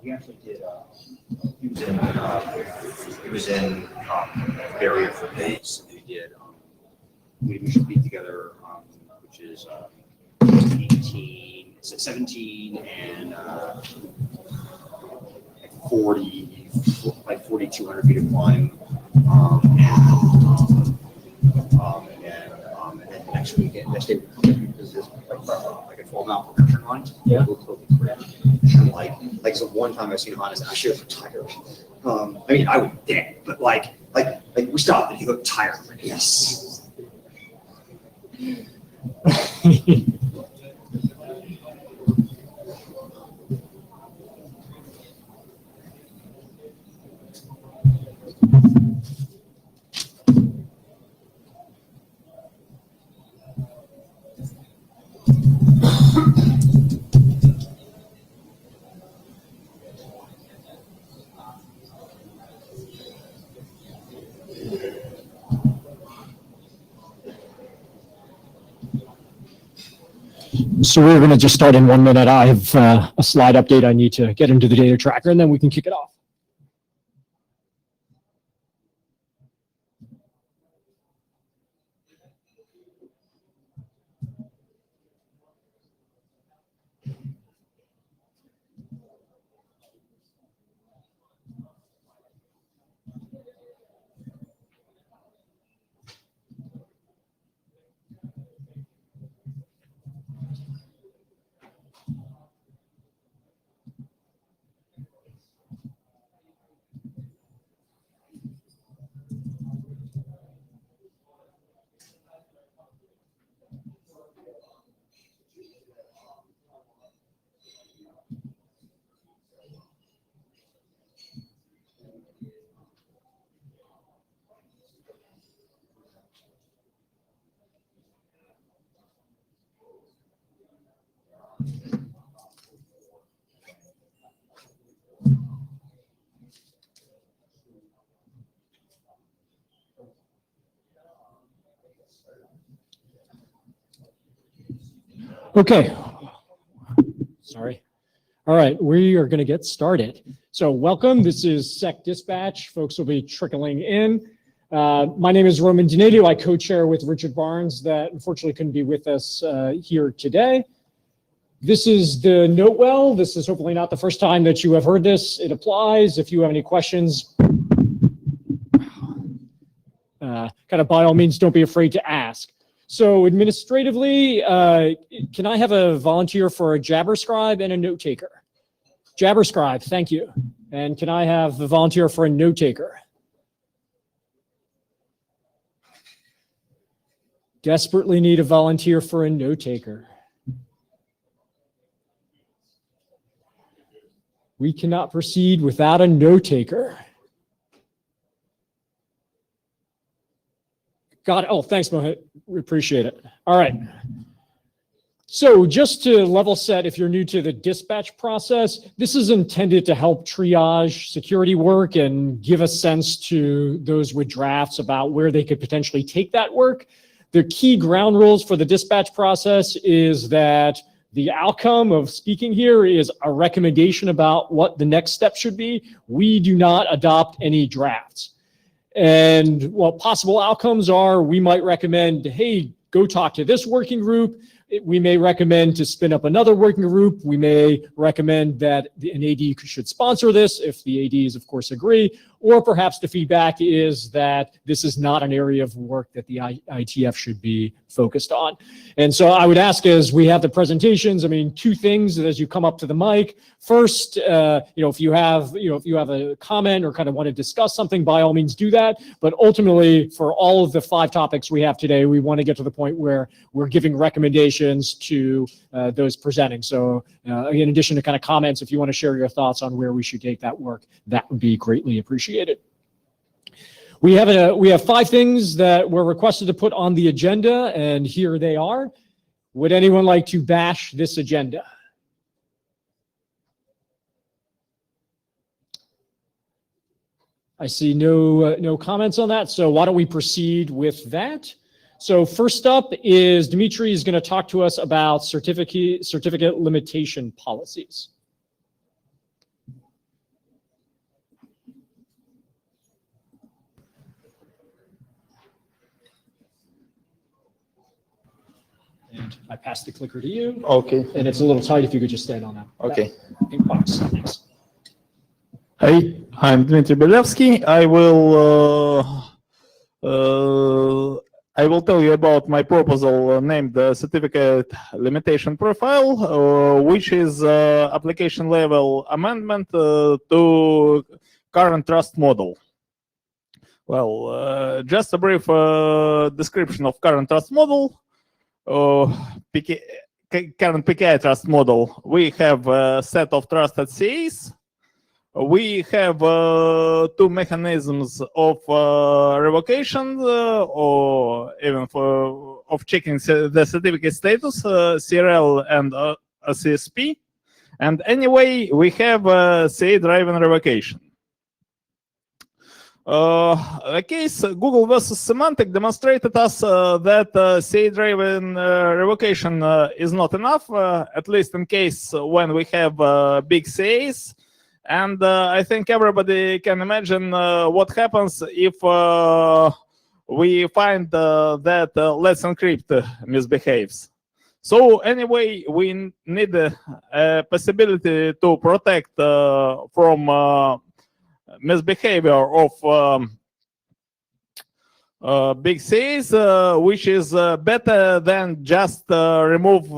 we actually did. He was in barrier for base. We did. We should be together, which is 17 and 40, like 4,200 feet of climb, and then next day because there's like a 12-mile progression line. Yeah. Like so one time I've seen Hannes actually look tired. I mean, I would dead, but like we stopped and he looked tired. I'm like, yes. So we're going to just start in 1 minute. I have a slide update I need to get into the data tracker, and then we can kick it off. Okay. Sorry. All right, we are going to get started. So welcome. This is Secdispatch. Folks will be trickling in. My name is Roman Donadio. I co-chair with Richard Barnes that unfortunately couldn't be with us here today. This is the note well. This is hopefully not the first time that you have heard this. It applies. If you have any questions, kind of by all means, don't be afraid to ask. So administratively, can I have a volunteer for a Jabber scribe and a note taker? Jabber scribe, thank you. And can I have a volunteer for a note taker? Desperately need a volunteer for a note taker. We cannot proceed without a note taker. Got it. Oh, thanks, Mohit. We appreciate it. All right. So just to level set, if you're new to the dispatch process, this is intended to help triage security work and give a sense to those with drafts about where they could potentially take that work. The key ground rules for the dispatch process is that the outcome of speaking here is a recommendation about what the next step should be. We do not adopt any drafts. And what possible outcomes are, we might recommend, hey, go talk to this working group. We may recommend to spin up another working group. We may recommend that an AD should sponsor this if the ADs, of course, agree. Or perhaps the feedback is that this is not an area of work that the IETF should be focused on. And so I would ask, as we have the presentations, I mean, two things as you come up to the mic. First, if you have a comment or kind of want to discuss something, by all means do that. But ultimately, for all of the 5 topics we have today, we want to get to the point where we're giving recommendations to those presenting. So in addition to kind of comments, if you want to share your thoughts on where we should take that work, that would be greatly appreciated. We have 5 things that were requested to put on the agenda, and here they are. Would anyone like to bash this agenda? I see no comments on that, so why don't we proceed with that? So first up is Dimitri is going to talk to us about certificate limitation policies. And I pass the clicker to you. Okay. And it's a little tight if you could just stand on that. Okay. That pink box. Thanks. Hi, I'm Dmitry Belevsky. I will tell you about my proposal named Certificate Limitation Profile, which is application level amendment to current trust model. Well, just a brief description of current trust model. Current PKI trust model. We have a set of trusted CAs. We have two mechanisms of revocation or even of checking the certificate status, CRL and CSP. And anyway, we have CA-driven revocation. The case Google versus Semantic demonstrated us that CA-driven revocation is not enough, at least in case when we have big CAs. And I think everybody can imagine what happens if we find that Let's Encrypt misbehaves. So anyway, we need a possibility to protect from misbehavior of big CAs, which is better than just remove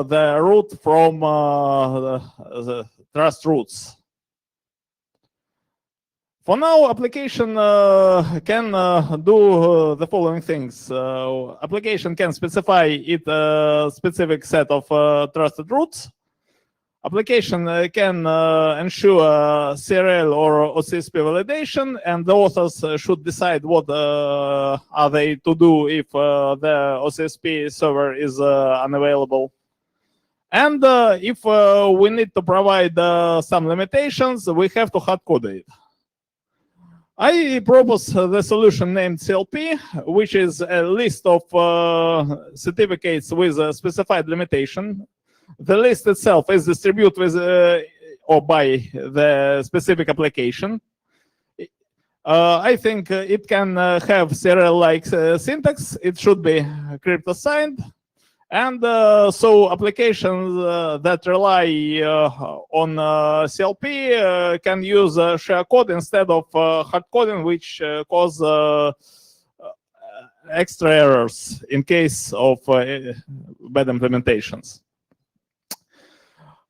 the root from the trust roots. For now, application can do the following things. Application can specify its specific set of trusted roots. Application can ensure CRL or OCSP validation, and the authors should decide what are they to do if the OCSP server is unavailable. And if we need to provide some limitations, we have to hard-code it. I propose the solution named CLP, which is a list of certificates with a specified limitation. The list itself is distributed with or by the specific application. I think it can have CRL-like syntax. It should be crypto-signed. And so applications that rely on CLP can use share code instead of hard coding, which cause extra errors in case of bad implementations.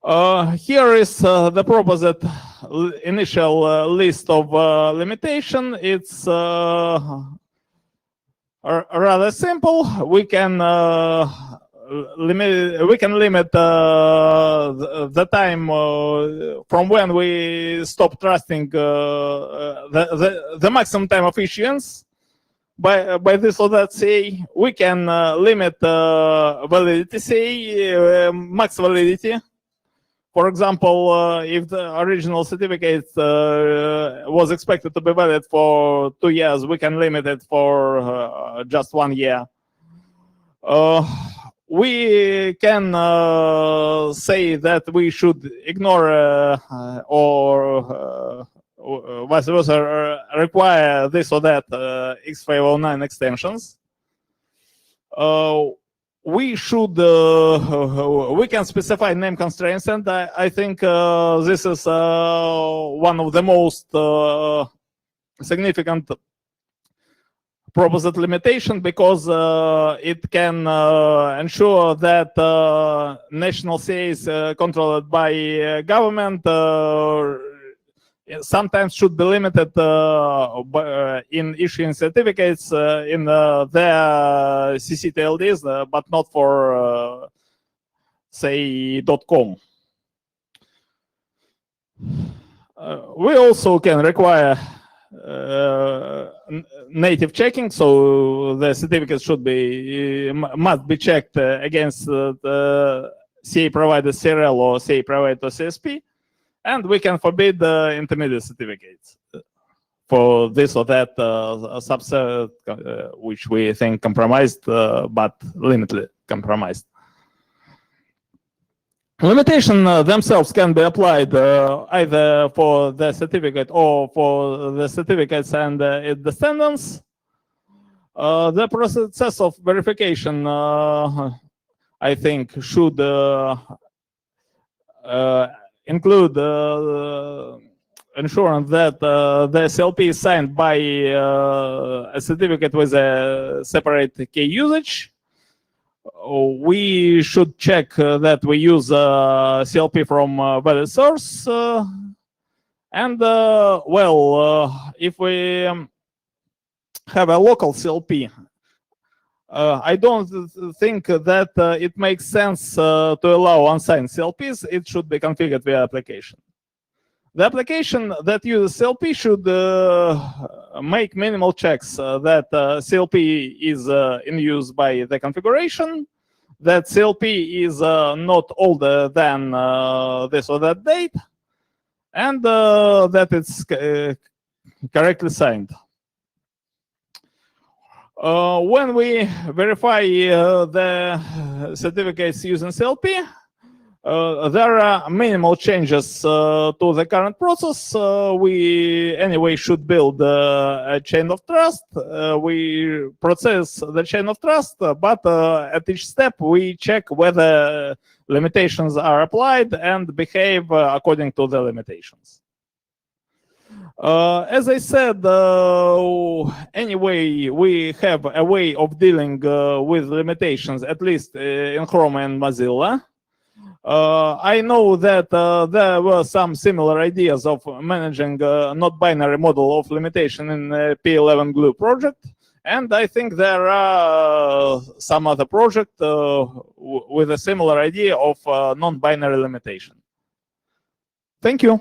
Here is the proposed initial list of limitation. It's rather simple. We can limit the time from when we stop trusting the maximum time of issuance by this or that CA. We can limit validity CA, max validity. For example, if the original certificate was expected to be valid for 2 years, we can limit it for just 1 year. We can say that we should ignore or vice versa require this or that X509 extensions. We should we can specify name constraints, and I think this is one of the most significant proposed limitation, because it can ensure that national CAs controlled by government sometimes should be limited in issuing certificates in their CCTLDs, but not for, say, .com. We also can require native checking, so the certificate must be checked against the CA provided CRL or CA provided CSP. And we can forbid intermediate certificates for this or that subset, which we think compromised, but limitedly compromised. Limitations themselves can be applied either for the certificate or for the certificates and its descendants. The process of verification I think, should include ensuring that the SLP is signed by a certificate with a separate key usage. We should check that we use CLP from valid source. If we have a local CLP, I don't think that it makes sense to allow unsigned CLPs. It should be configured via application. The application that uses CLP should make minimal checks that CLP is in use by the configuration, that CLP is not older than this or that date, and that it's correctly signed. When we verify the certificates using CLP, there are minimal changes to the current process. We anyway should build a chain of trust. We process the chain of trust, but at each step we check whether limitations are applied and behave according to the limitations. As I said, anyway, we have a way of dealing with limitations, at least in Chrome and Mozilla. I know that there were some similar ideas of managing a not-binary model of limitation in the P11 Glue project, and I think there are some other project with a similar idea of non-binary limitation. Thank you.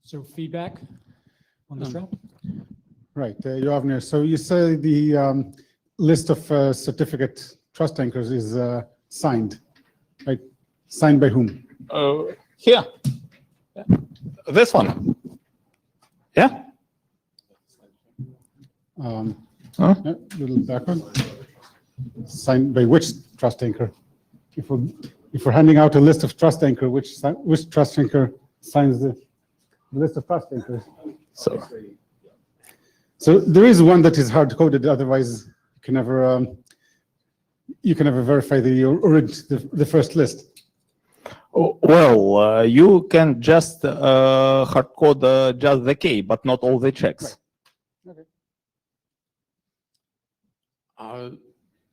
So feedback on this round? Right, Yovner. So you say the list of certificate trust anchors is signed, right? Signed by whom? Here. This one. Yeah. Yeah, little backward. Signed by which trust anchor? If we're handing out a list of trust anchor, which trust anchor signs the list of trust anchors? So there is one that is hard coded. Otherwise, you can never verify the first list. Well, you can just hard code just the key, but not all the checks. Right. Okay.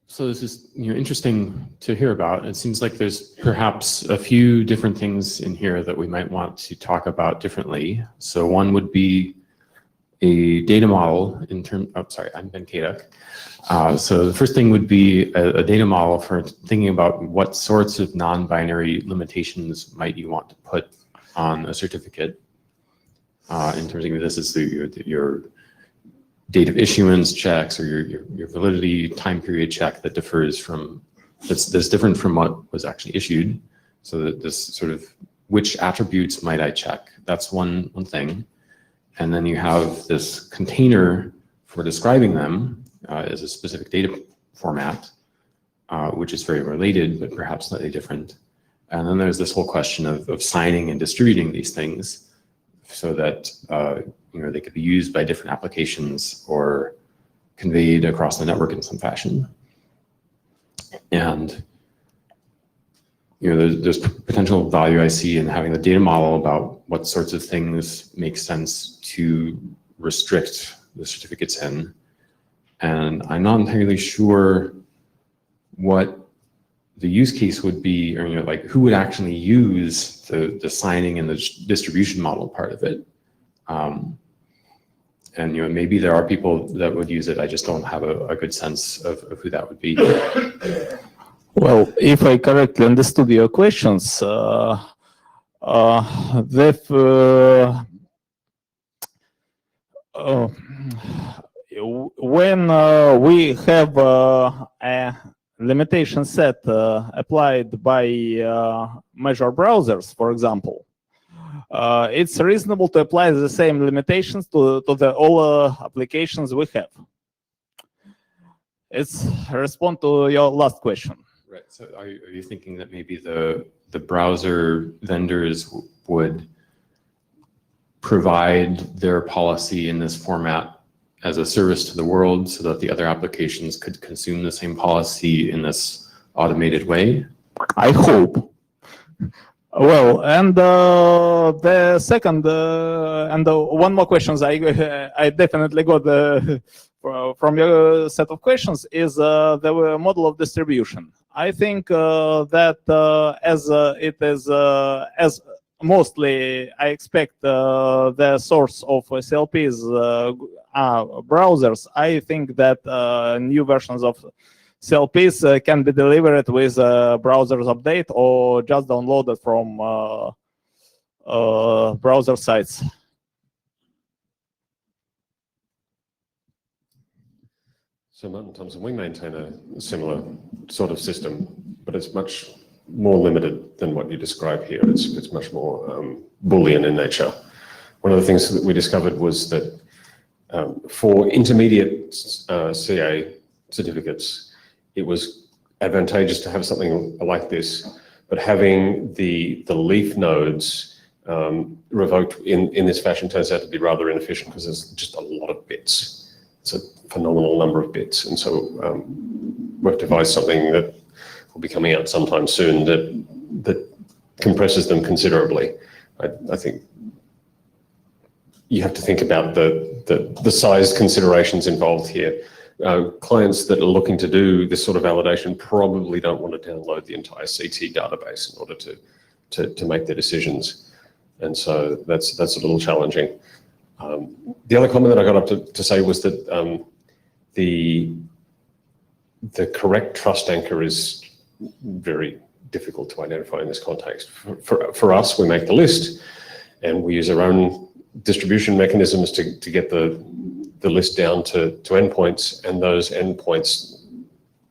So this is interesting to hear about. It seems like there's perhaps a few different things in here that we might want to talk about differently. So one would be a data model in terms. Oh, sorry, I'm Ben Kaduk. So the first thing would be a data model for thinking about what sorts of non-binary limitations might you want to put on a certificate. In terms of this is your date of issuance checks or your validity time period check that differs from that's different from what was actually issued. So that this sort of which attributes might I check? That's one thing. And then you have this container for describing them as a specific data format, which is very related, but perhaps slightly different. And then there's this whole question of signing and distributing these things so that they could be used by different applications or conveyed across the network in some fashion. And there's potential value I see in having the data model about what sorts of things make sense to restrict the certificates in. And I'm not entirely sure what the use case would be, or like who would actually use the signing and the distribution model part of it. And maybe there are people that would use it. I just don't have a good sense of who that would be. Well, if I correctly understood your questions, when we have a limitation set applied by major browsers, for example, it's reasonable to apply the same limitations to the all applications we have. It's a response to your last question. Right. So are you thinking that maybe the browser vendors would provide their policy in this format as a service to the world so that the other applications could consume the same policy in this automated way? I hope. Well, and the second, and one more question I definitely got from your set of questions is the model of distribution. I think that as it is, as mostly I expect the source of CLPs are browsers, I think that new versions of CLPs can be delivered with browser's update or just downloaded from browser sites. So Martin Thompson, we maintain a similar sort of system, but it's much more limited than what you describe here. It's much more Boolean in nature. One of the things that we discovered was that for intermediate CA certificates, it was advantageous to have something like this, but having the leaf nodes revoked in this fashion turns out to be rather inefficient because there's just a lot of bits. It's a phenomenal number of bits. And so we've devised something that will be coming out sometime soon that compresses them considerably. I think you have to think about the size considerations involved here. Clients that are looking to do this sort of validation probably don't want to download the entire CT database in order to make their decisions. And so that's a little challenging. The other comment that I got up to say was that the correct trust anchor is very difficult to identify in this context. For us, we make the list and we use our own distribution mechanisms to get the list down to endpoints, and those endpoints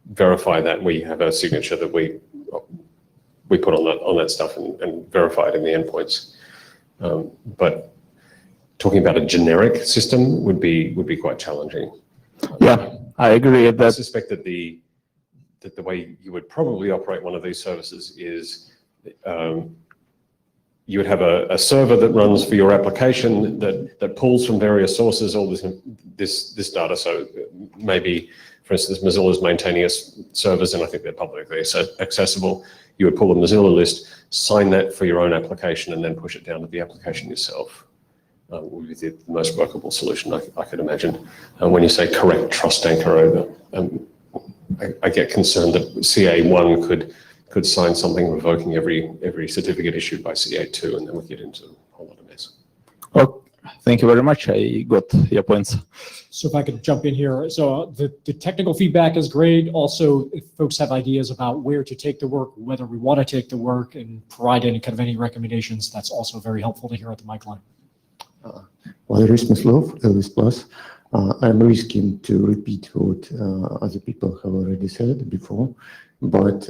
verify that. We have a signature that we put on that stuff and verify it in the endpoints. But talking about a generic system would be quite challenging. Yeah, I agree with I that. suspect that the way you would probably operate one of these services is you would have a server that runs for your application that pulls from various sources all this data. So maybe, for instance, Mozilla is maintaining servers, and I think they're publicly accessible. You would pull a Mozilla list, sign that for your own application, and then push it down to the application yourself. Would be the most workable solution I could imagine. And when you say correct trust anchor, I get concerned that CA1 could sign something revoking every certificate issued by CA2, and then we get into a whole lot of mess. Oh, thank you very much. I got your points. So if I could jump in here. So the technical feedback is great. Also, if folks have ideas about where to take the work, whether we want to take the work and provide any recommendations, that's also very helpful to hear at the mic line. Valery Smyslov, Elvis Plus. I'm risking to repeat what other people have already said before, but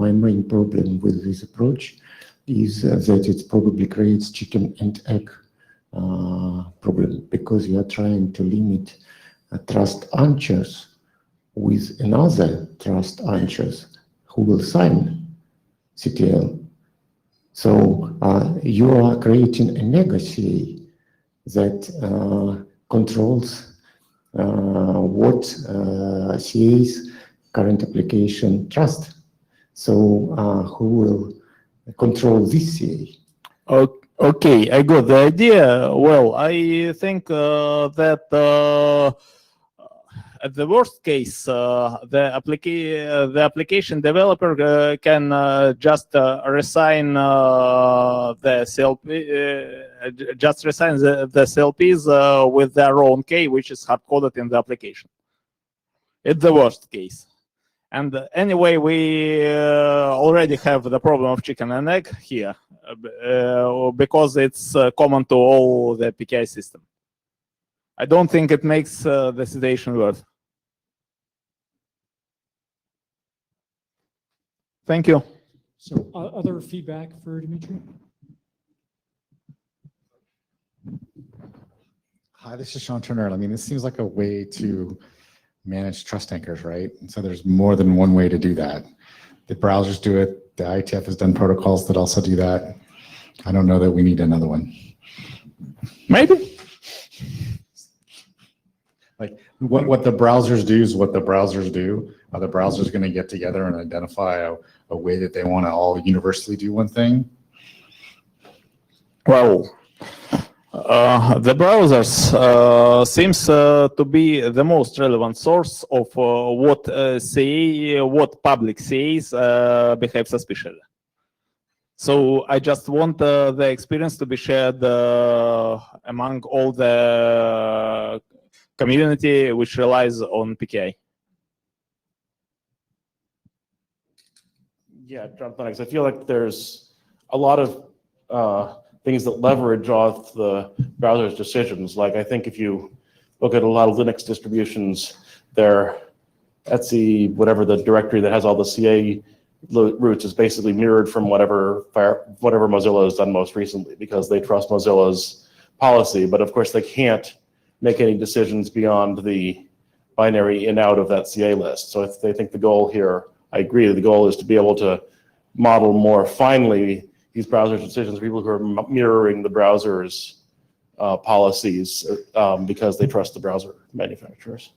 my main problem with this approach is that it probably creates chicken and egg problem, because you are trying to limit trust anchors with another trust anchors who will sign CTL. So you are creating a mega CA that controls what CA's current application trust. So who will control this CA? Okay, I got the idea. Well, I think that at the worst case, the application developer can just reassign the CLP, just reassign the CLPs with their own key, which is hard coded in the application. It's the worst case. And anyway, we already have the problem of chicken and egg here because it's common to all the PKI system. I don't think it makes the situation worse. Thank you. So other feedback for Dimitri? Hi, this is Sean Turner. I mean, this seems like a way to manage trust anchors, right? And so there's more than one way to do that. The browsers do it. The IETF has done protocols that also do that. I don't know that we need another one. Maybe. Like What the browsers do is what the browsers do. Are the browsers going to get together and identify a way that they want to all universally do one thing? Well, the browsers seems to be the most relevant source of what public CAs behave suspiciously. So I just want the experience to be shared among all the community which relies on PKI. Yeah, jump on it, 'cause I feel like there's a lot of things that leverage off the browser's decisions. Like I think if you look at a lot of Linux distributions, their Etsy, whatever the directory that has all the CA roots is basically mirrored from whatever Mozilla has done most recently because they trust Mozilla's policy. But of course, they can't make any decisions beyond the binary in out of that CA list. So if they think the goal here, I agree, the goal is to be able to model more finely these browser decisions, people who are mirroring the browser's policies because they trust the browser manufacturers.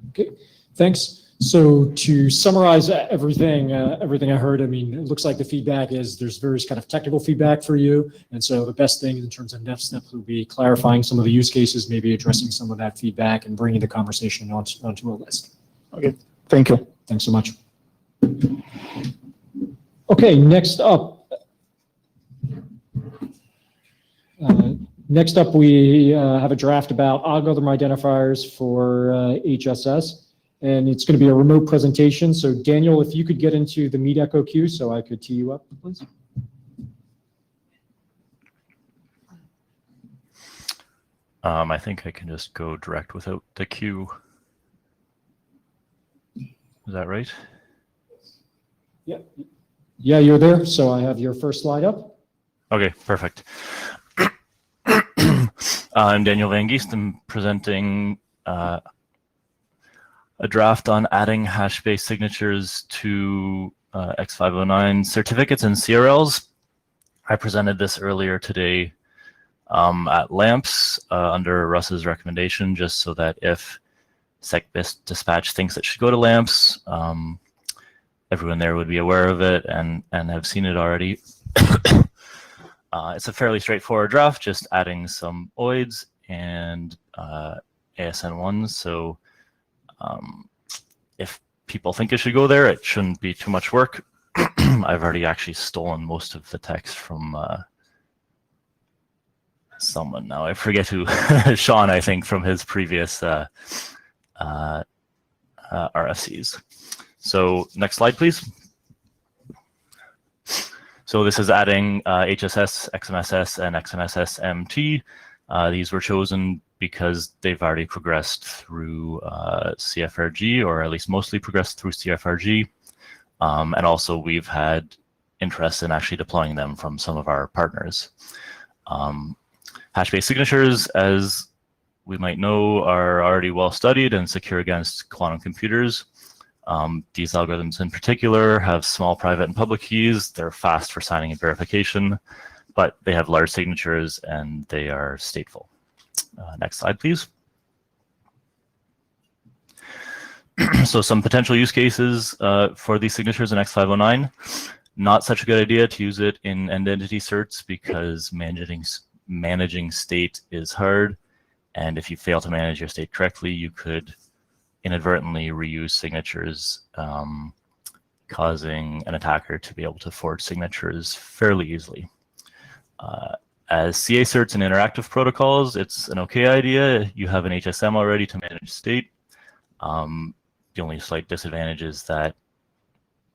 Okay, thanks. So to summarize everything I heard, I mean, it looks like the feedback is there's various kind of technical feedback for you. And so the best thing in terms of next steps would be clarifying some of the use cases, maybe addressing some of that feedback and bringing the conversation onto a list. Okay, thank you. Thanks so much. Okay, next up. Next up, we have a draft about algorithm identifiers for HSS. And it's going to be a remote presentation. So Daniel, if you could get into the Meet Echo queue so I could tee you up, please. I think I can just go direct without the queue. Is that right? Yeah. Yeah, you're there. So I have your first slide up. Okay, perfect. I'm Daniel Van Geest. I'm presenting a draft on adding hash-based signatures to X509 certificates and CRLs. I presented this earlier today at LAMPS under Russ's recommendation, just so that if Secdispatch thinks it should go to LAMPS, everyone there would be aware of it and have seen it already. It's a fairly straightforward draft, just adding some OIDs and ASN1s. So if people think it should go there, it shouldn't be too much work. I've already actually stolen most of the text from someone now. I forget who, Sean, I think, from his previous RFCs. So next slide, please. So this is adding HSS, XMSS, and XMSS MT. These were chosen because they've already progressed through CFRG, or at least mostly progressed through CFRG. And also we've had interest in actually deploying them from some of our partners. Hash-based signatures, as we might know, are already well studied and secure against quantum computers. These algorithms in particular have small private and public keys. They're fast for signing and verification, but they have large signatures and they are stateful. Next slide, please. So some potential use cases for these signatures in X509. Not such a good idea to use it in identity certs because managing state is hard. And if you fail to manage your state correctly, you could inadvertently reuse signatures, causing an attacker to be able to forge signatures fairly easily. As CA certs and interactive protocols, it's an okay idea. You have an HSM already to manage state. The only slight disadvantage is that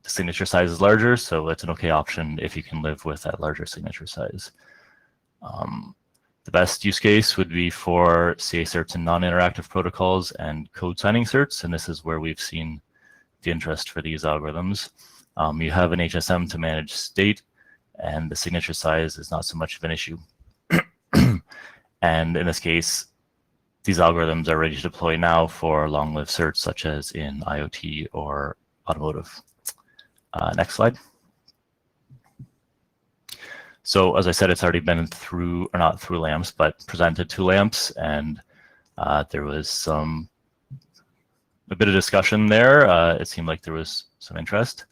the signature size is larger, so it's an okay option if you can live with that larger signature size. The best use case would be for CA certs and non-interactive protocols and code signing certs, and this is where we've seen the interest for these algorithms. You have an HSM to manage state, and the signature size is not so much of an issue. And in this case, these algorithms are ready to deploy now for long-lived certs, such as in IoT or automotive. Next slide. So as I said, it's already been through, or not through LAMPS, but presented to LAMPS, and There was a bit of discussion there. It seemed like there was some interest,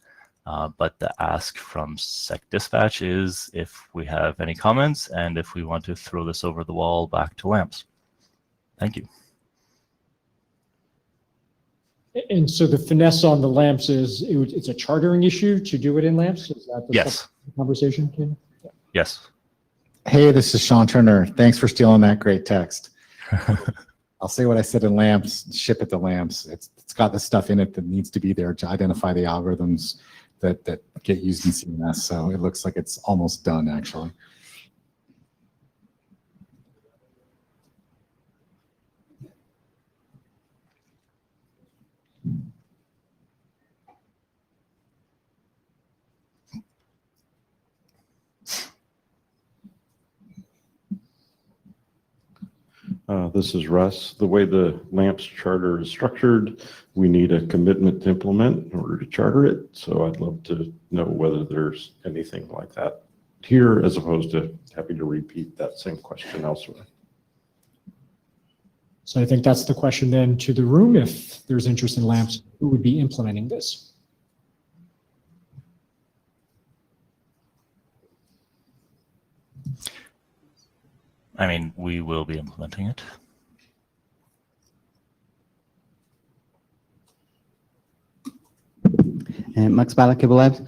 but the ask from Secdispatch is if we have any comments and if we want to throw this over the wall back to lamps. Thank you. And so the finesse on the lamps is it's a chartering issue to do it in lamps? Is that the Yes. conversation, Ken? Yes. Hey, this is Sean Turner. Thanks for stealing that great text. I'll say what I said in lamps, ship it to lamps. It's got the stuff in it that needs to be there to identify the algorithms that get used in CMS. So it looks like it's almost done, actually. This is Russ. The way the LAMPS charter is structured, we need a commitment to implement in order to charter it. So I'd love to know whether there's anything like that here, as opposed to having to repeat that same question elsewhere. So I think that's the question then to the room. If there's interest in lamps, who would be implementing this? I mean, we will be implementing it. Max Bala, Cable Labs.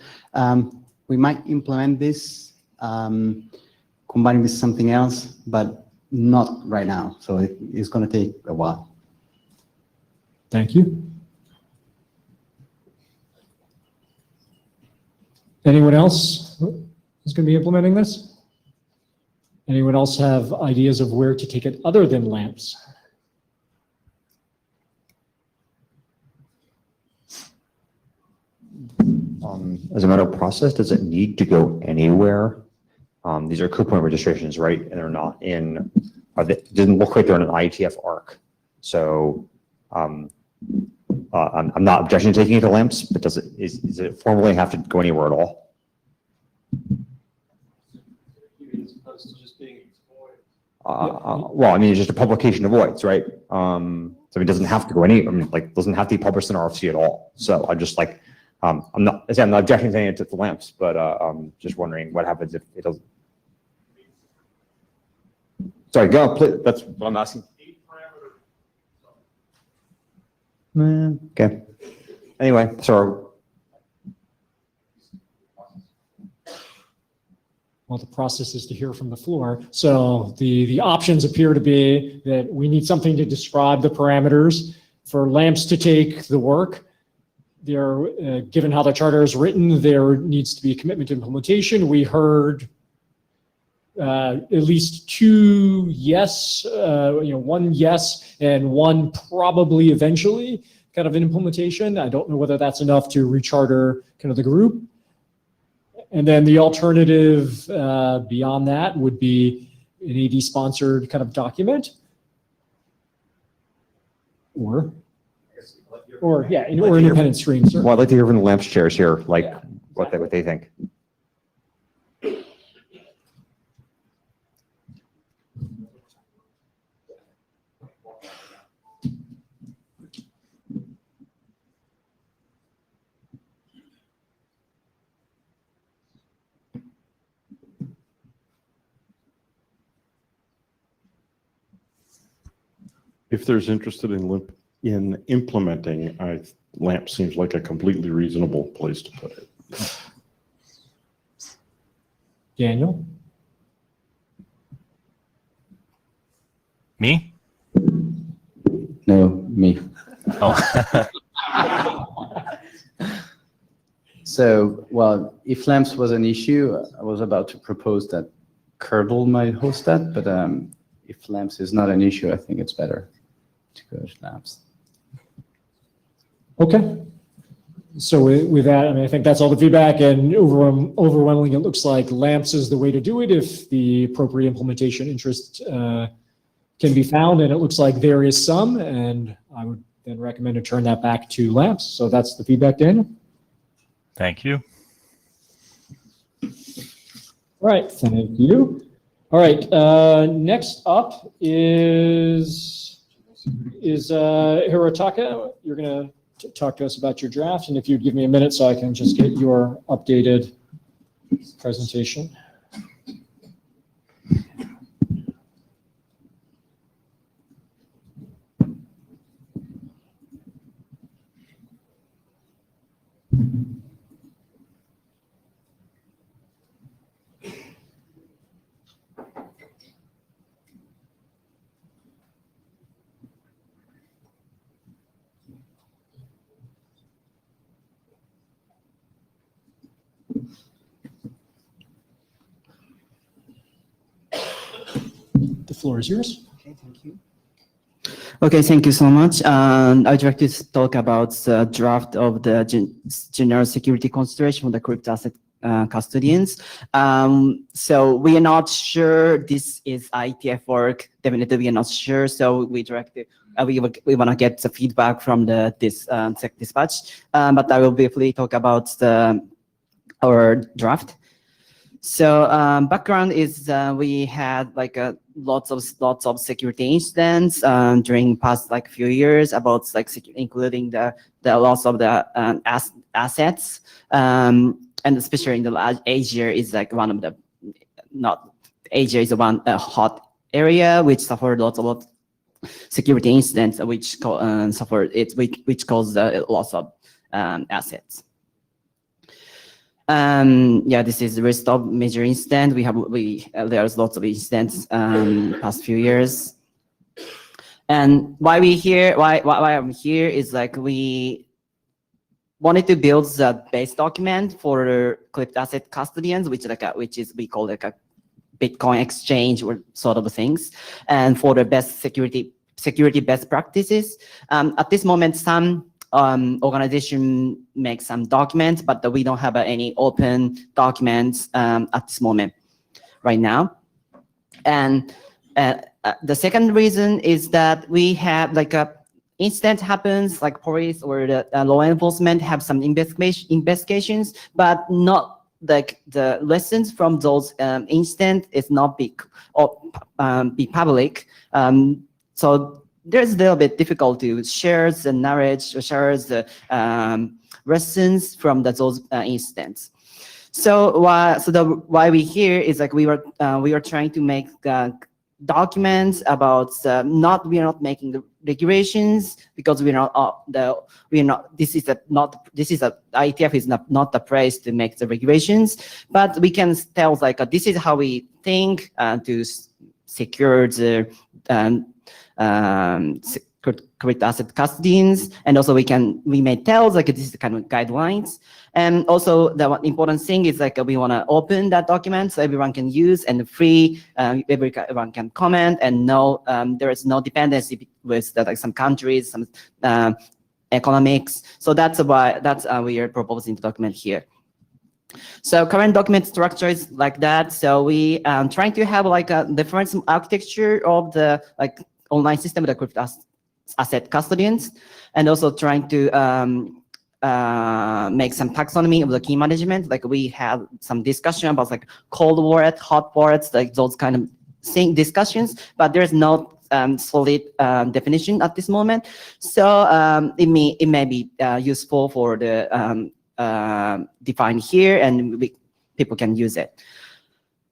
We might implement this, combining with something else, but not right now. So it's going to take a while. Thank you. Anyone else who's going to be implementing this? Anyone else have ideas of where to take it other than lamps? As a matter of process, does it need to go anywhere? These are coup point registrations, right? And they're not in, didn't look like they're in an IETF ARC. So I'm not objecting to taking it to lamps, but does it formally have to go anywhere at all? Well, I mean, it's just a publication of voids, right? So it doesn't have to go doesn't have to be published in RFC at all. So I'm just like, I'm not objecting to any of the lamps, but just wondering what happens if it doesn't. Sorry, go, please. That's what I'm asking. Okay. Anyway, so. Well, the process is to hear from the floor. So the options appear to be that we need something to describe the parameters for lamps to take the work. There, given how the charter is written, there needs to be a commitment to implementation. We heard at least two yes, one yes and one probably eventually kind of an implementation. I don't know whether that's enough to recharter kind of the group. And then the alternative beyond that would be an AD-sponsored kind of document, or independent streams. Well, I'd like to hear from the lamps chairs here, like what they think. If there's interested in implementing, LAMP seems like a completely reasonable place to put it. Daniel? Me? No, me. Oh. So, well, if lamps was an issue, I was about to propose that Kernel might host that, but if lamps is not an issue, I think it's better to go to lamps. Okay. So with that, I mean, I think that's all the feedback, and overwhelmingly, it looks like lamps is the way to do it if the appropriate implementation interest can be found, and it looks like there is some, and I would then recommend to turn that back to lamps. So that's the feedback, Daniel. Thank you. All right, thank you. All right, next up is is Hirotaka. You're going to talk to us about your draft, and if you'd give me a minute so I can just get your updated presentation. The floor is yours. Okay, thank you. Okay, thank you so much. I'd like to talk about the draft of the general security consideration for the crypto asset custodians. So we are not sure this is IETF work. Definitely, we are not sure. So we we want to get the feedback from this Secdispatch. But I will briefly talk about our draft. So background is we had like lots of security incidents during past like few years about like including the loss of the assets, and especially in the Asia is like one of the Asia is one hot area which suffered lots of security incidents which which caused the loss of assets. Yeah, this is the list of major incidents. There's lots of incidents past few years. And why I'm here is like we wanted to build the base document for crypto asset custodians, which we call like a Bitcoin exchange or sort of things, and for the best security best practices. At this moment, some organization makes some documents, but we don't have any open documents at this moment right now. And the second reason is that we have like a incident happens, like police or the law enforcement have some investigations, but not like the lessons from those incidents is not be public. So there's a little bit difficult to share the knowledge or share the lessons from those incidents. So why we here is like we are trying to make documents about we are not making the regulations because IETF is not the place to make the regulations, but we can tell like this is how we think to secure the crypto asset custodians, and also we may tell like this is the kind of guidelines. And also the important thing is like we want to open that document so everyone can use and free, everyone can comment and know there is no dependency with like some countries, some economics. So that's why we are proposing the document here. So current document structure is like that. So we trying to have like a different architecture of the like online system of the crypto asset custodians, and also trying to make some taxonomy of the key management. Like we have some discussion about like cold wallet, hot wallets, like those kind of discussions, but there's no solid definition at this moment. So it may be useful for the define here, and people can use it.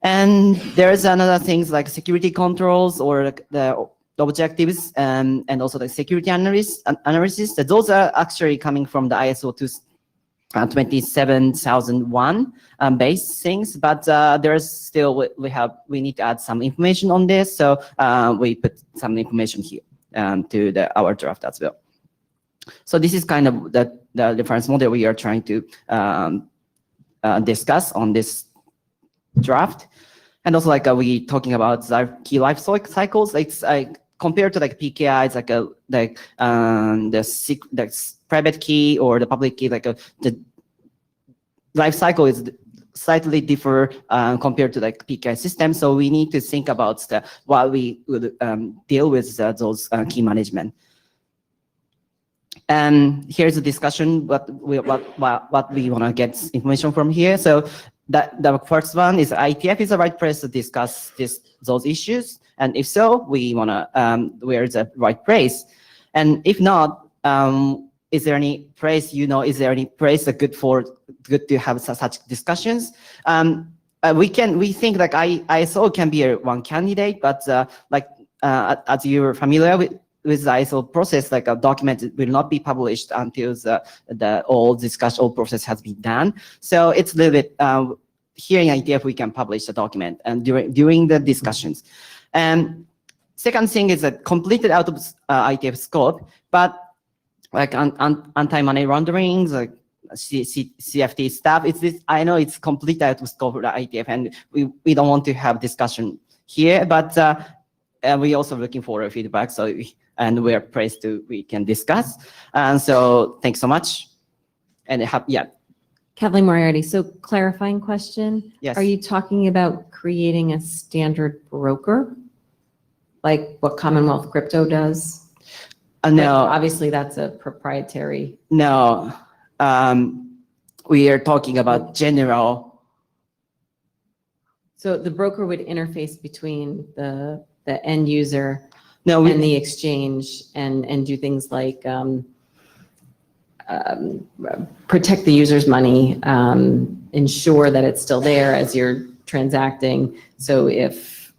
And there's another things like security controls or the objectives and also the security analysis. Those are actually coming from the ISO 27001 base things, but there's still we need to add some information on this. So we put some information here to our draft as well. So this is kind of the reference model we are trying to discuss on this draft. And also like we talking about the key life cycles. It's like compared to like PKI, it's like the private key or the public key, like the life cycle is slightly different compared to like PKI system. So we need to think about while we would deal with those key management. And here's a discussion what we want to get information from here. So the first one is IETF is the right place to discuss those issues, and if so, we want to where is the right place, and if not, is there any place is there any place good to have such discussions? We think like ISO can be one candidate, but as you're familiar with the ISO process, like a document will not be published until all process has been done. So it's a little bit here in IETF we can publish the document and during the discussions. And second thing is that completed out of IETF scope, but like anti-money launderings, like CFT stuff. I know it's complete out of scope for the IETF, and we don't want to have discussion here, but we're also looking for feedback. So and we're praised we can discuss. And so thanks so much. And Kathleen Moriarty. So clarifying question. Yes. Are you talking about creating a standard broker, like what Commonwealth Crypto does? No. Obviously, that's a proprietary. No. We are talking about general. So the broker would interface between the end user and the exchange and do things like protect the user's money, ensure that it's still there as you're transacting. So if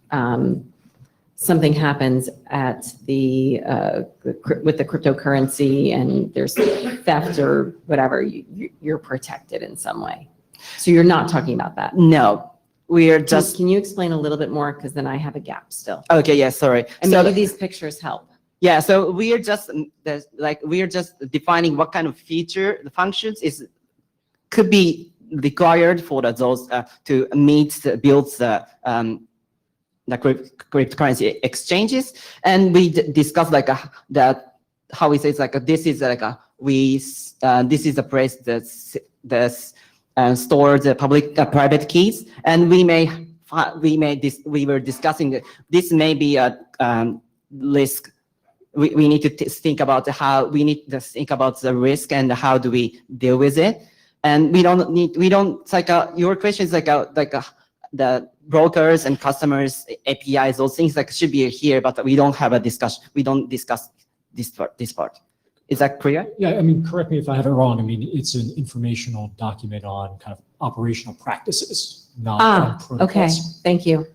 something happens at with the cryptocurrency and there's theft or whatever, you're protected in some way. So you're not talking about that. No, we are just. Can you explain a little bit more? Because then I have a gap still. Okay. Yeah. Sorry. And maybe these pictures help. Yeah. So we are just defining what kind of feature the functions could be required for those to build the cryptocurrency exchanges, and we discussed like how we say it's like this is like this is a place that stores the private keys, and we were discussing that this may be a risk. We need to think about the risk and how do we deal with it, and it's like your question is like the brokers and customers, APIs, those things like should be here, but we don't have a discussion. We don't discuss this part. Is that clear? Yeah, I mean, correct me if I have it wrong. I mean, it's an informational document on kind of operational practices, not on protocols. Okay, thank you.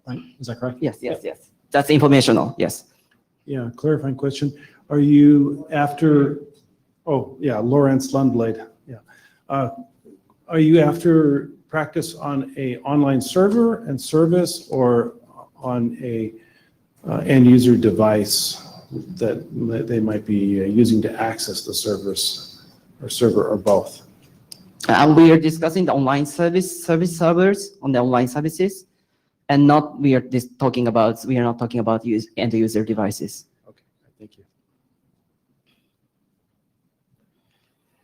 Right, is that correct? Yes. That's informational, yes. Yeah, clarifying question. Are you after, Lawrence Lundblade, yeah. Are you after practice on a online server and service or on a end user device that they might be using to access the server or both? We are discussing the online service servers on the online services, and we are not talking about end user devices. Okay, thank you.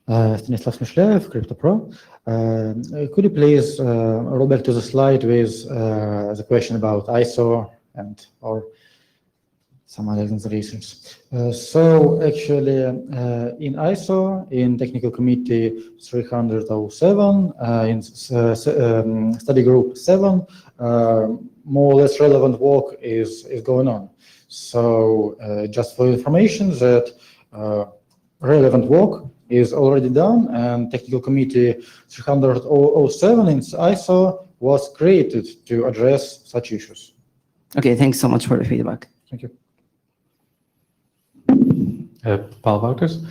Stanislav Smishlev, CryptoPro. Could you please roll back to the slide with the question about ISO or some other considerations? So actually, in ISO, in Technical Committee 307, in Study Group 7, more or less relevant work is going on. So just for information that relevant work is already done, and Technical Committee 307 in ISO was created to address such issues. Okay, thanks so much for the feedback. Thank you. Paul Wouters.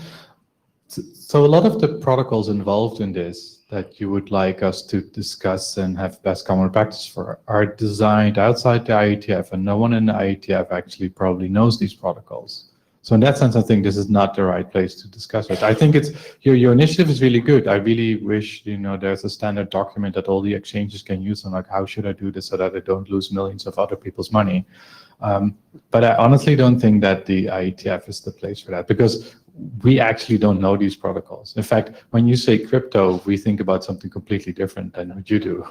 So a lot of the protocols involved in this that you would like us to discuss and have best common practice for are designed outside the IETF, and no one in the IETF actually probably knows these protocols. So in that sense, I think this is not the right place to discuss it. I think your initiative is really good. I really wish there's a standard document that all the exchanges can use on like how should I do this so that I don't lose millions of other people's money. But I honestly don't think that the IETF is the place for that, because we actually don't know these protocols. In fact, when you say crypto, we think about something completely different than what you do.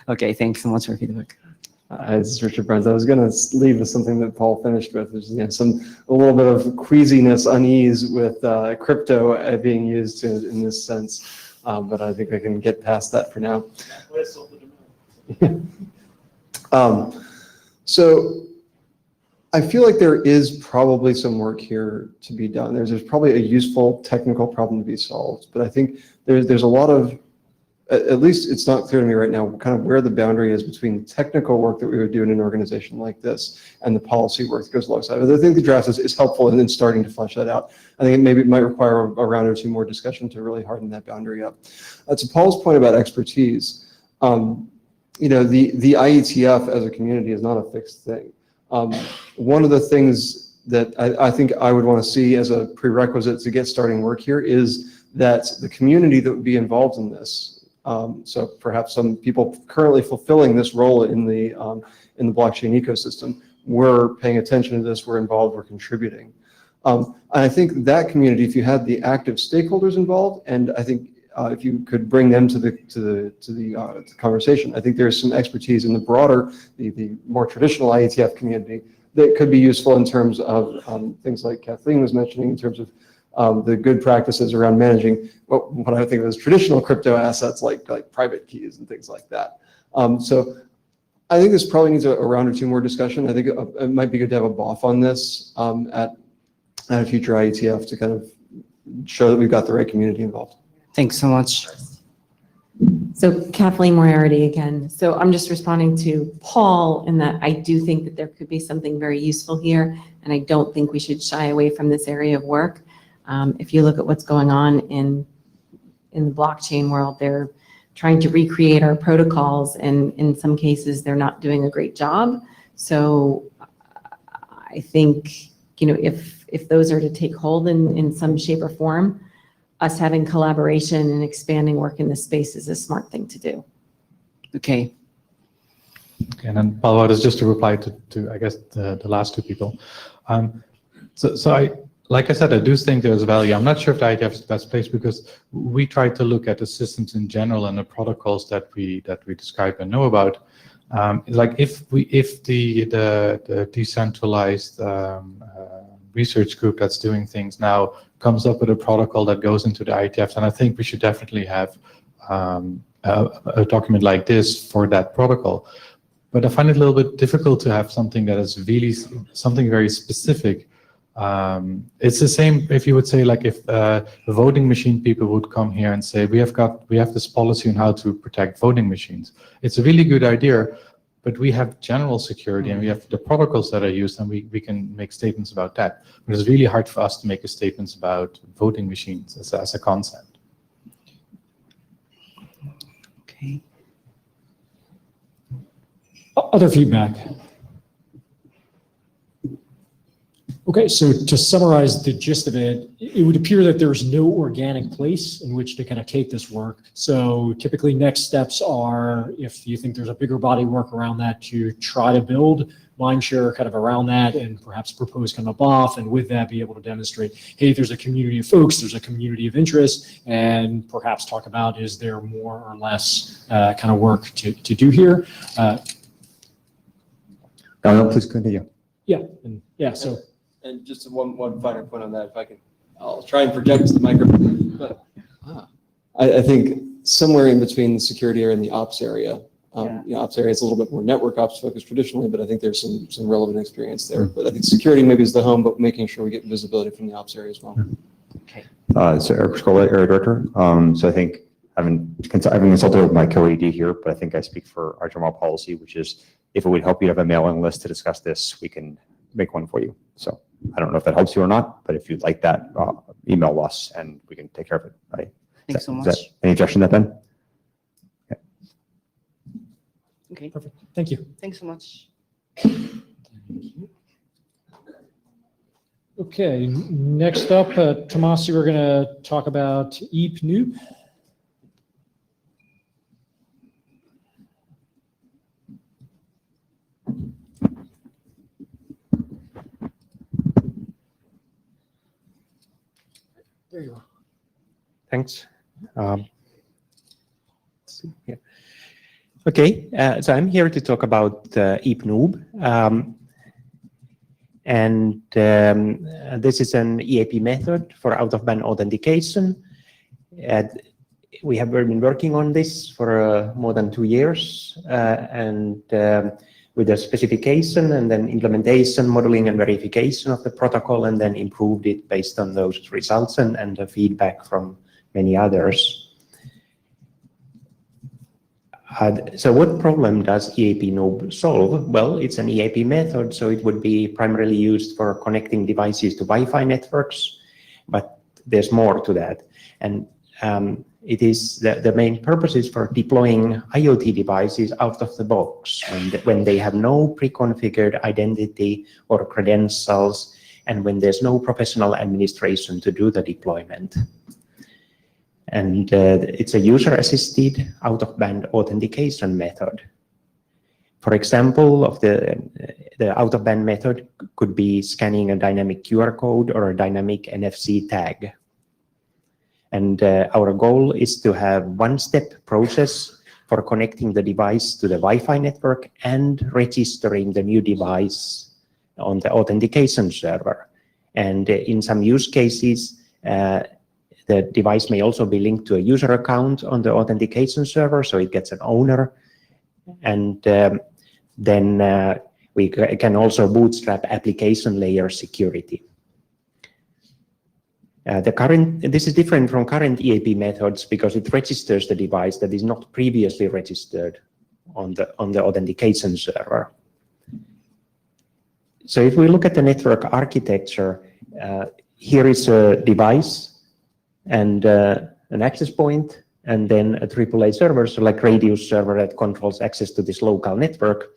Okay, thanks so much for feedback. This is Richard Bruns. I was going to leave with something that Paul finished with, which is a little bit of queasiness, unease with crypto being used in this sense, but I think I can get past that for now. So I feel like there is probably some work here to be done. There's probably a useful technical problem to be solved, but I think there's a lot of, at least it's not clear to me right now, kind of where the boundary is between the technical work that we would do in an organization like this and the policy work that goes alongside. But I think the draft is helpful in starting to flesh that out. I think it might require a round or two more discussion to really harden that boundary up. To Paul's point about expertise, you know, the IETF as a community is not a fixed thing. One of the things that I think I would want to see as a prerequisite to get starting work here is that the community that would be involved in this, so perhaps some people currently fulfilling this role in the blockchain ecosystem, were paying attention to this, were involved, were contributing. And I think that community, if you had the active stakeholders involved, and I think if you could bring them to the conversation, I think there's some expertise in the broader, the more traditional IETF community that could be useful in terms of things like Kathleen was mentioning, in terms of the good practices around managing what I think of as traditional crypto assets like private keys and things like that. So I think this probably needs a round or two more discussion. I think it might be good to have a BOF on this at a future IETF to kind of show that we've got the right community involved. Thanks so much. So Kathleen Moriarty again. So I'm just responding to Paul in that I do think that there could be something very useful here, and I don't think we should shy away from this area of work. If you look at what's going on in the blockchain world, they're trying to recreate our protocols, and in some cases, they're not doing a great job. So I think, you know, if those are to take hold in some shape or form, us having collaboration and expanding work in this space is a smart thing to do. Okay. And then Paul, is just to reply to I guess the last two people. So like I said, I do think there's value. I'm not sure if the IETF is the best place because we try to look at the systems in general and the protocols that we describe and know about. Like if the decentralized research group that's doing things now comes up with a protocol that goes into the IETF, and I think we should definitely have a document like this for that protocol. But I find it a little bit difficult to have something that is really something very specific. It's the same if you would say, like, if the voting machine people would come here and say, we have this policy on how to protect voting machines. It's a really good idea, but we have general security and we have the protocols that are used, and we can make statements about that. But it's really hard for us to make statements about voting machines as a concept. Okay. Other feedback? Okay, so to summarize the gist of it, it would appear that there's no organic place in which to kind of take this work. So typically next steps are, if you think there's a bigger body of work around that, to try to build mindshare kind of around that and perhaps propose kind of a BOF, and with that be able to demonstrate, hey, there's a community of folks, there's a community of interest, and perhaps talk about, is there more or less kind of work to do here? No, please continue. Yeah, so. And just one finer point on that, if I can, I'll try and project the microphone. But I think somewhere in between the security area and the ops area, you know, ops area is a little bit more network ops focused traditionally, but I think there's some relevant experience there. But I think security maybe is the home, but making sure we get visibility from the ops area as well. Okay. So Eric Scola, area director. So I think I've consulted with my co-AD here, but I think I speak for our general policy, which is if it would help you have a mailing list to discuss this, we can make one for you. So I don't know if that helps you or not, but if you'd like that, email us and we can take care of it. Right? Thanks so much. Any objection to that, Ben? Okay. Okay. Perfect. Thank you. Thanks so much. Okay, next up, Tomasi, we're going to talk about EEP Noob. There you are. Thanks. Let's see here. Okay, so I'm here to talk about EAP-Noob. This is an EAP method for out-of-band authentication. We have been working on this for more than 2 years, with the specification and then implementation, modeling and verification of the protocol, and then improved it based on those results and the feedback from many others. So what problem does EAP-Noob solve? Well, it's an EAP method, so it would be primarily used for connecting devices to Wi-Fi networks, but there's more to that. And it is the main purpose is for deploying IoT devices out of the box when they have no pre-configured identity or credentials, and when there's no professional administration to do the deployment. And it's a user-assisted out-of-band authentication method. For example, of the out-of-band method could be scanning a dynamic QR code or a dynamic NFC tag. And our goal is to have one-step process for connecting the device to the Wi-Fi network and registering the new device on the authentication server. And in some use cases, the device may also be linked to a user account on the authentication server, so it gets an owner. And then we can also bootstrap application layer security. This is different from current EAP methods because it registers the device that is not previously registered on the authentication server. So if we look at the network architecture, here is a device and an access point, and then a AAA server, so like Radius server that controls access to this local network.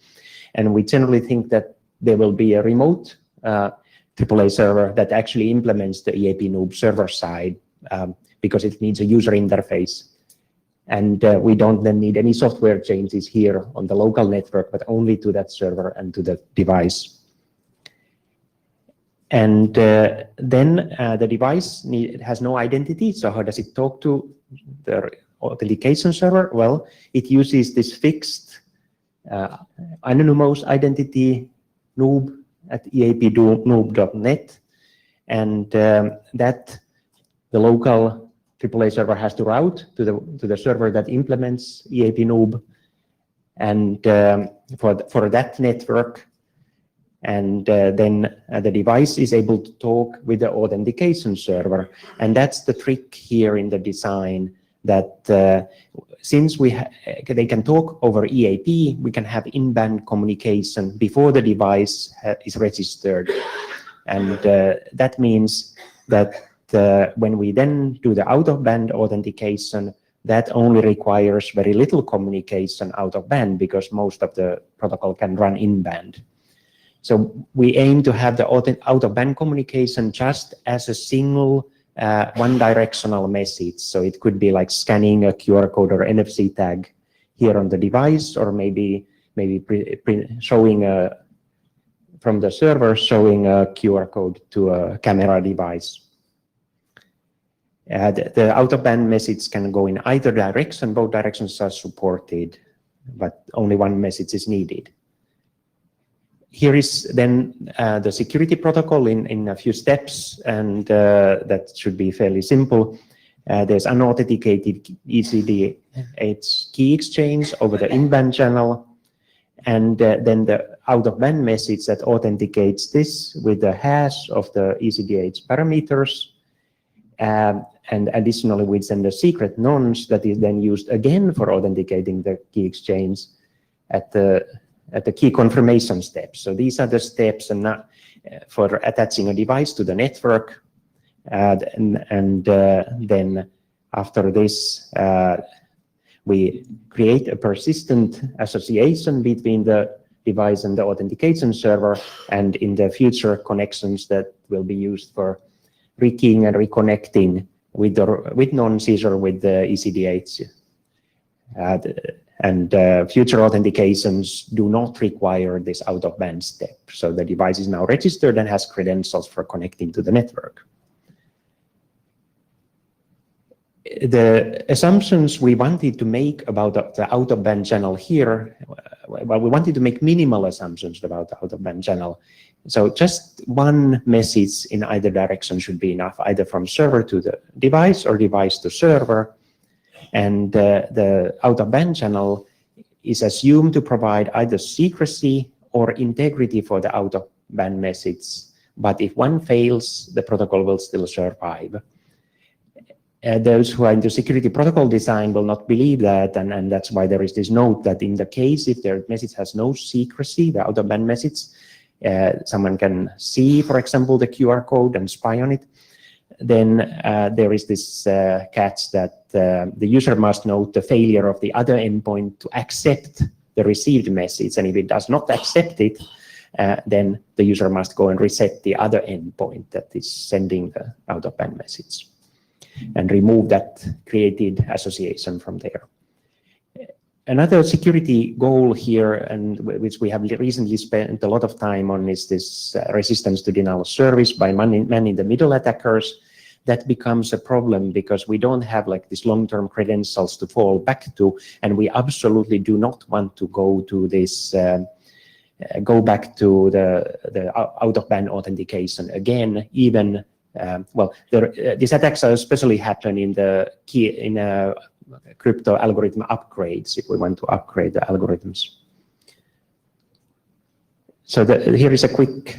And we generally think that there will be a remote AAA server that actually implements the EAP-Noob server side because it needs a user interface. And we don't then need any software changes here on the local network, but only to that server and to the device. And then the device has no identity. So how does it talk to the authentication server? Well, it uses this fixed anonymous identity noob at eapnoob.net, and that the local AAA server has to route to the server that implements EAP-Noob, and for that network. And then the device is able to talk with the authentication server. And that's the trick here in the design, that since they can talk over EAP, we can have in-band communication before the device is registered. And that means that when we then do the out-of-band authentication, that only requires very little communication out-of-band because most of the protocol can run in-band. So we aim to have the out-of-band communication just as a single one-directional message. So it could be like scanning a QR code or NFC tag here on the device, or maybe showing from the server showing a QR code to a camera device. The out-of-band message can go in either direction. Both directions are supported, but only one message is needed. Here is then the security protocol in a few steps, and that should be fairly simple. There's unauthenticated ECDH key exchange over the in-band channel, and then the out-of-band message that authenticates this with the hash of the ECDH parameters, and additionally with then the secret nonce that is then used again for authenticating the key exchange at the key confirmation steps. So these are the steps and for attaching a device to the network. And then after this, we create a persistent association between the device and the authentication server, and in the future connections that will be used for rekeying and reconnecting with nonces or with the ECDH. And future authentications do not require this out-of-band step. So the device is now registered and has credentials for connecting to the network. the assumptions we wanted to make about the out-of-band channel here, well, we wanted to make minimal assumptions about the out-of-band channel. So just one message in either direction should be enough, either from server to the device or device to server. And the out-of-band channel is assumed to provide either secrecy or integrity for the out-of-band message. But if one fails, the protocol will still survive. Those who are into security protocol design will not believe that, and that's why there is this note that in the case if their message has no secrecy, the out-of-band message, someone can see, for example, the QR code and spy on it, then there is this catch that the user must note the failure of the other endpoint to accept the received message, and if it does not accept it, then the user must go and reset the other endpoint that is sending the out-of-band message and remove that created association from there. Another security goal here, and which we have recently spent a lot of time on, is this resistance to denial of service by man-in-the-middle attackers. That becomes a problem because we don't have like these long-term credentials to fall back to, and we absolutely do not want to go to this, go back to the out-of-band authentication again, even. Well, these attacks are especially happen in the crypto algorithm upgrades if we want to upgrade the algorithms. So here is a quick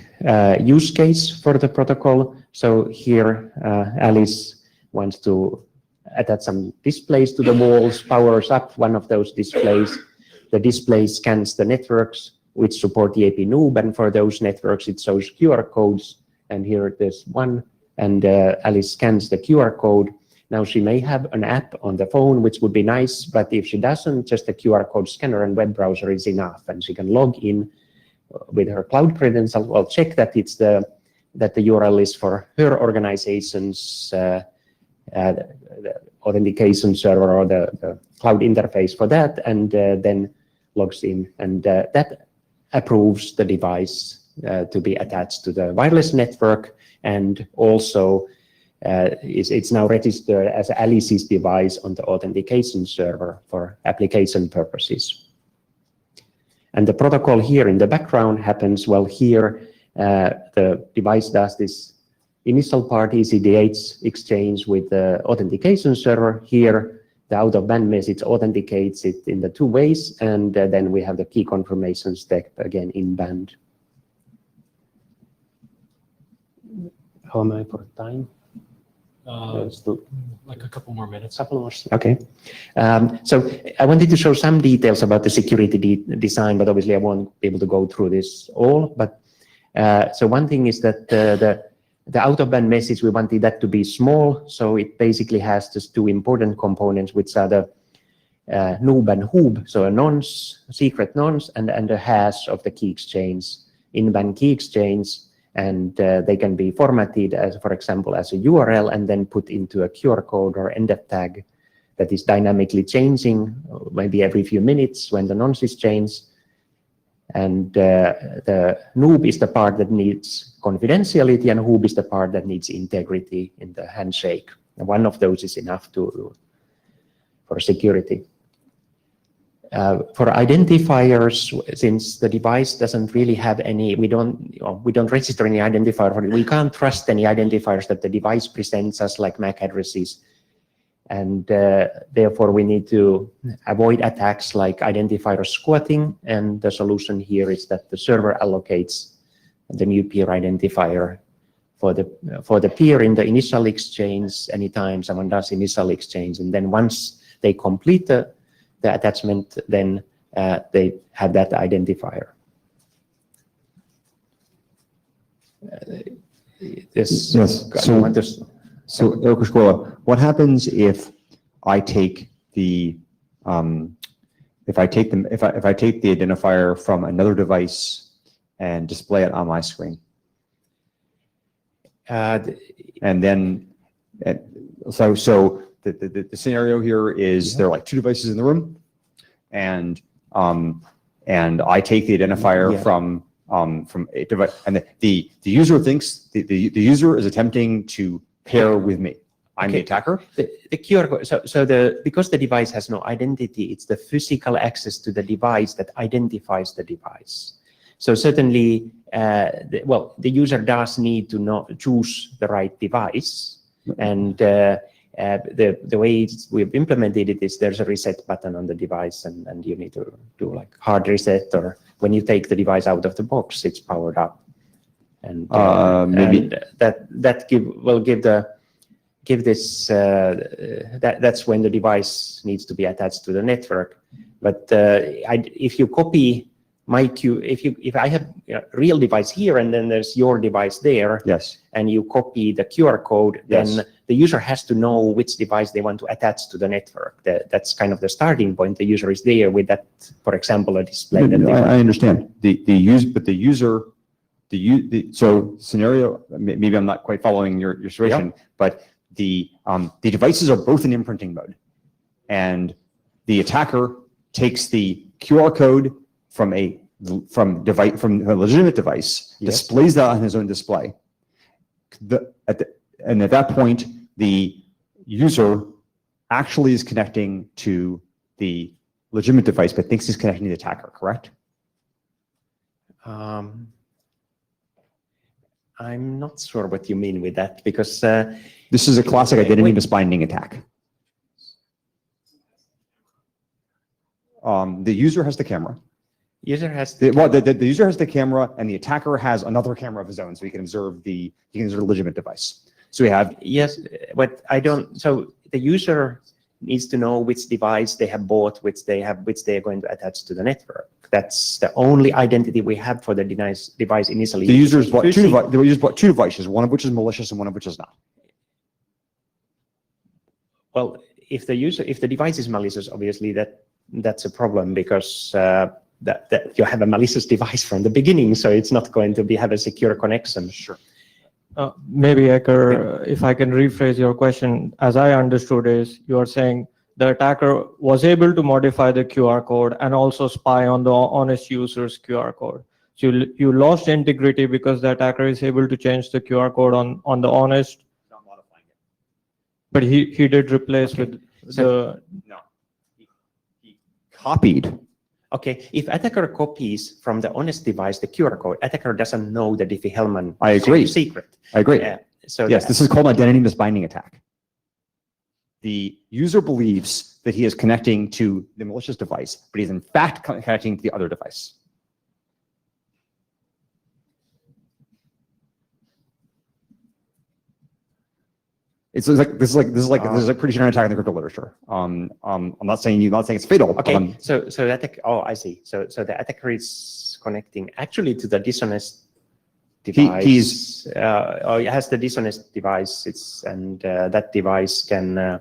use case for the protocol. So here Alice wants to attach some displays to the walls, powers up one of those displays. The display scans the networks which support the AP noob, and for those networks it shows QR codes. And here there's one. And Alice scans the QR code. Now she may have an app on the phone, which would be nice, but if she doesn't, just a QR code scanner and web browser is enough, and she can log in with her cloud credential. Well, check that that the URL is for her organization's the authentication server or the cloud interface for that, and then logs in, and that approves the device to be attached to the wireless network. And also it's now registered as Alice's device on the authentication server for application purposes. And the protocol here in the background happens, well, here the device does this initial part ECDH exchange with the authentication server. Here the out-of-band message authenticates it in the two ways, and then we have the key confirmation step again in band. How am I for time? Like a couple more minutes. Okay. So I wanted to show some details about the security design, but obviously I won't be able to go through this all. But so one thing is that the out-of-band message, we wanted that to be small. So it basically has just two important components, which are the noob and hoob. So a nonce, secret nonce, and a hash of the key exchange, in-band key exchange. And they can be formatted as, for example, as a URL and then put into a QR code or endf tag that is dynamically changing maybe every few minutes when the nonce is changed. And the noob is the part that needs confidentiality, and hoob is the part that needs integrity in the handshake. And one of those is enough for security. For identifiers, since the device doesn't really have any, we don't register any identifier for it. We can't trust any identifiers that the device presents us, like MAC addresses, and therefore we need to avoid attacks like identifier squatting. And the solution here is that the server allocates the new peer identifier for the peer in the initial exchange anytime someone does initial exchange, and then once they complete the attachment, then they have that identifier. Yes. So Ilkka, what happens if I take the if I take the identifier from another device and display it on my screen? And then so the scenario here is there are like two devices in the room, and I take the identifier from a device, and the user thinks the user is attempting to pair with me. I'm the attacker? The QR code, because the device has no identity, it's the physical access to the device that identifies the device. So certainly, the user does need to choose the right device. And the way we've implemented it is there's a reset button on the device, and you need to do like hard reset, or when you take the device out of the box, it's powered up. And maybe that's when the device needs to be attached to the network. But if you copy if I have a real device here and then there's your device there, yes, and you copy the QR code, yes, then the user has to know which device they want to attach to the network. That's kind of the starting point. The user is there with that, for example, a display. I understand so scenario. Maybe I'm not quite following your situation, but the devices are both in imprinting mode, and the attacker takes the QR code from a legitimate device, displays that on his own display. And at that point, the user actually is connecting to the legitimate device, but thinks he's connecting to the attacker, correct? I'm not sure what you mean with that, because this is a classic identity misbinding attack. The user has the camera. The user has the camera, and the attacker has another camera of his own, so he can observe the legitimate device. So we have but I don't. So the user needs to know which device they have bought, which they are going to attach to the network. That's the only identity we have for the device initially. The users bought two devices, one of which is malicious and one of which is not. Well, if the device is malicious, obviously that's a problem, because that you have a malicious device from the beginning, so it's not going to have a secure connection. Sure. Maybe, Eker, if I can rephrase your question, as I understood is, you are saying the attacker was able to modify the QR code and also spy on the honest user's QR code. So you lost integrity because the attacker is able to change the QR code on the honest. Not modifying it. But he did replace with No. He copied. Okay, if attacker copies from the honest device the QR code, attacker doesn't know the Diffie-Hellman I agree. secret. I agree. So yes, this is called identity misbinding attack. The user believes that he is connecting to the malicious device, but he's in fact connecting to the other device. This is a pretty general attack in the crypto literature. I'm not saying it's fatal. Okay, so that I see. So the attacker is connecting actually to the dishonest device. He has the dishonest device. And that device can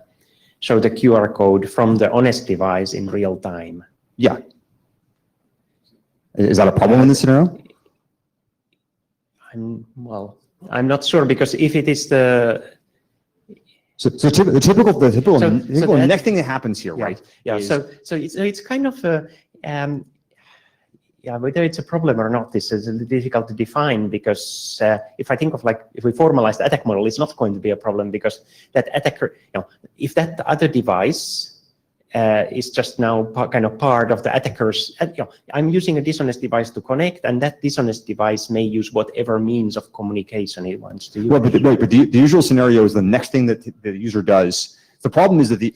show the QR code from the honest device in real time. Yeah. Is that a problem in this scenario? I'm not sure, because if it is the the typical next thing that happens here, right? Yeah. So it's kind of whether it's a problem or not, this is a little difficult to define, because if I think of if we formalize the attack model, it's not going to be a problem, because that attacker, if that other device is just now kind of part of the attacker's, I'm using a dishonest device to connect, and that dishonest device may use whatever means of communication it wants to use. Well, but the usual scenario is the next thing that the user does. The problem is that I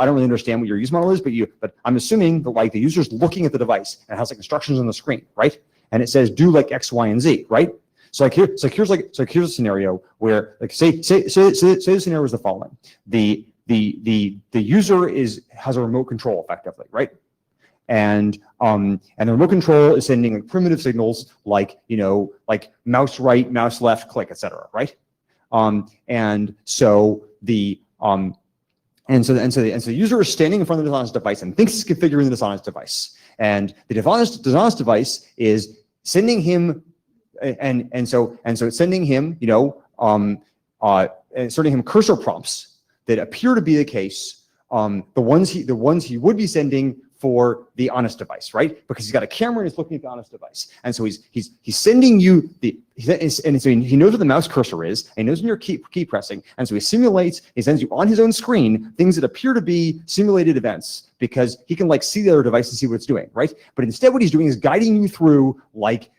don't really understand what your use model is, but I'm assuming that the user's looking at the device and it has instructions on the screen, right? And it says do X, Y, and Z, right? So here's a scenario where say the scenario is the following: the user has a remote control effectively, right? And the remote control is sending primitive signals like mouse right, mouse left, click, etc., right? And so the user is standing in front of the dishonest device and thinks he's configuring the dishonest device, and the dishonest device is sending him and so it's sending him inserting him cursor prompts that appear to be the case, the ones he would be sending for the honest device, right? Because he's got a camera and he's looking at the honest device. And so he's sending you and so he knows where the mouse cursor is, and he knows when you're key pressing. And so he sends you on his own screen things that appear to be simulated events because he can like see the other device and see what it's doing, right? But instead what he's doing is guiding you through like,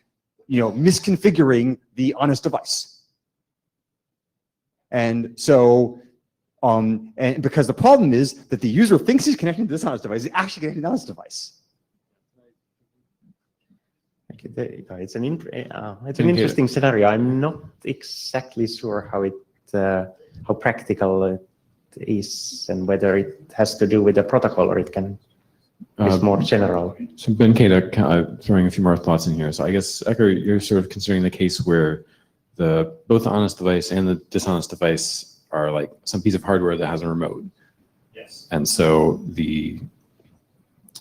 misconfiguring the honest device. And so, and because the problem is that the user thinks he's connecting to this honest device, he's actually connecting to the honest device. It's an interesting scenario. I'm not exactly sure how practical it is and whether it has to do with the protocol or it can be more general. So Ben Kata, throwing a few more thoughts in here. So I guess, Ecker, you're sort of considering the case where both the honest device and the dishonest device are like some piece of hardware that has a remote. Yes. And so the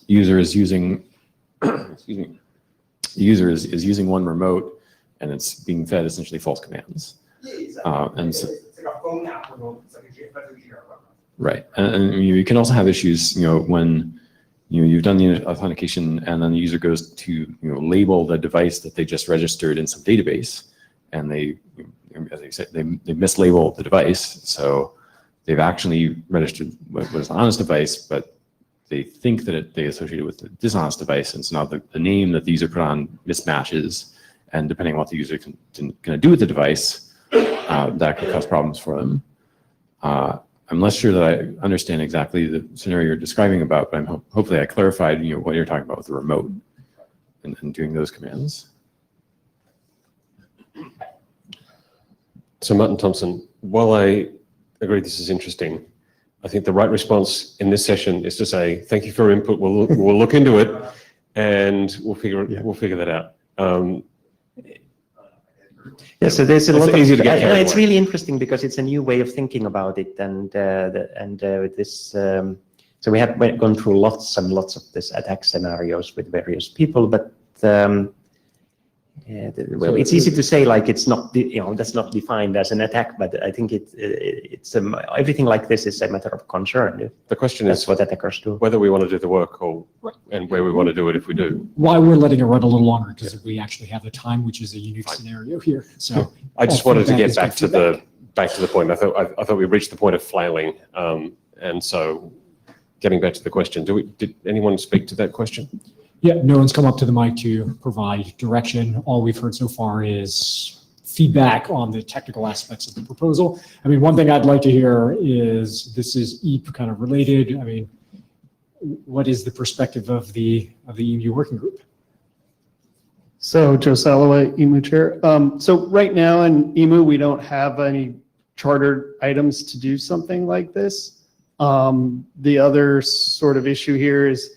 user is using, excuse me, the user is using one remote and it's being fed essentially false commands. And so, right. And you can also have issues, when you've done the authentication and then the user goes to label the device that they just registered in some database, and they, as I said, they mislabel the device. So they've actually registered what was an honest device, but they think that they associate it with the dishonest device, and so now the name that the user put on mismatches, and depending on what the user can do with the device, that could cause problems for them. I'm less sure that I understand exactly the scenario you're describing about, but hopefully I clarified what you're talking about with the remote and doing those commands. So Martin Thompson, while I agree this is interesting, I think the right response in this session is to say, thank you for your input, we'll look into it, and we'll figure that out. Yeah, so there's a lot of, easy to get carried it's away. really interesting because it's a new way of thinking about it, and with this, so we have gone through lots and lots of this attack scenarios with various people, but well, it's easy to say like it's not, that's not defined as an attack, but I think it's everything like this is a matter of concern. The question That's is what attackers do. whether we want to do the work and where we want to do it if we do. Why we're letting it run a little longer, because we actually have the time, which is a unique scenario here. So I just wanted to get back to the point. I thought we reached the point of flailing, and so getting back to the question, did anyone speak to that question? Yeah, no one's come up to the mic to provide direction. All we've heard so far is feedback on the technical aspects of the proposal. I mean, one thing I'd like to hear is, this is EAP kind of related. I mean, what is the perspective of the EMU working group? So Joe Salloway, EMU chair. So right now in EMU, we don't have any chartered items to do something like this. The other sort of issue here is,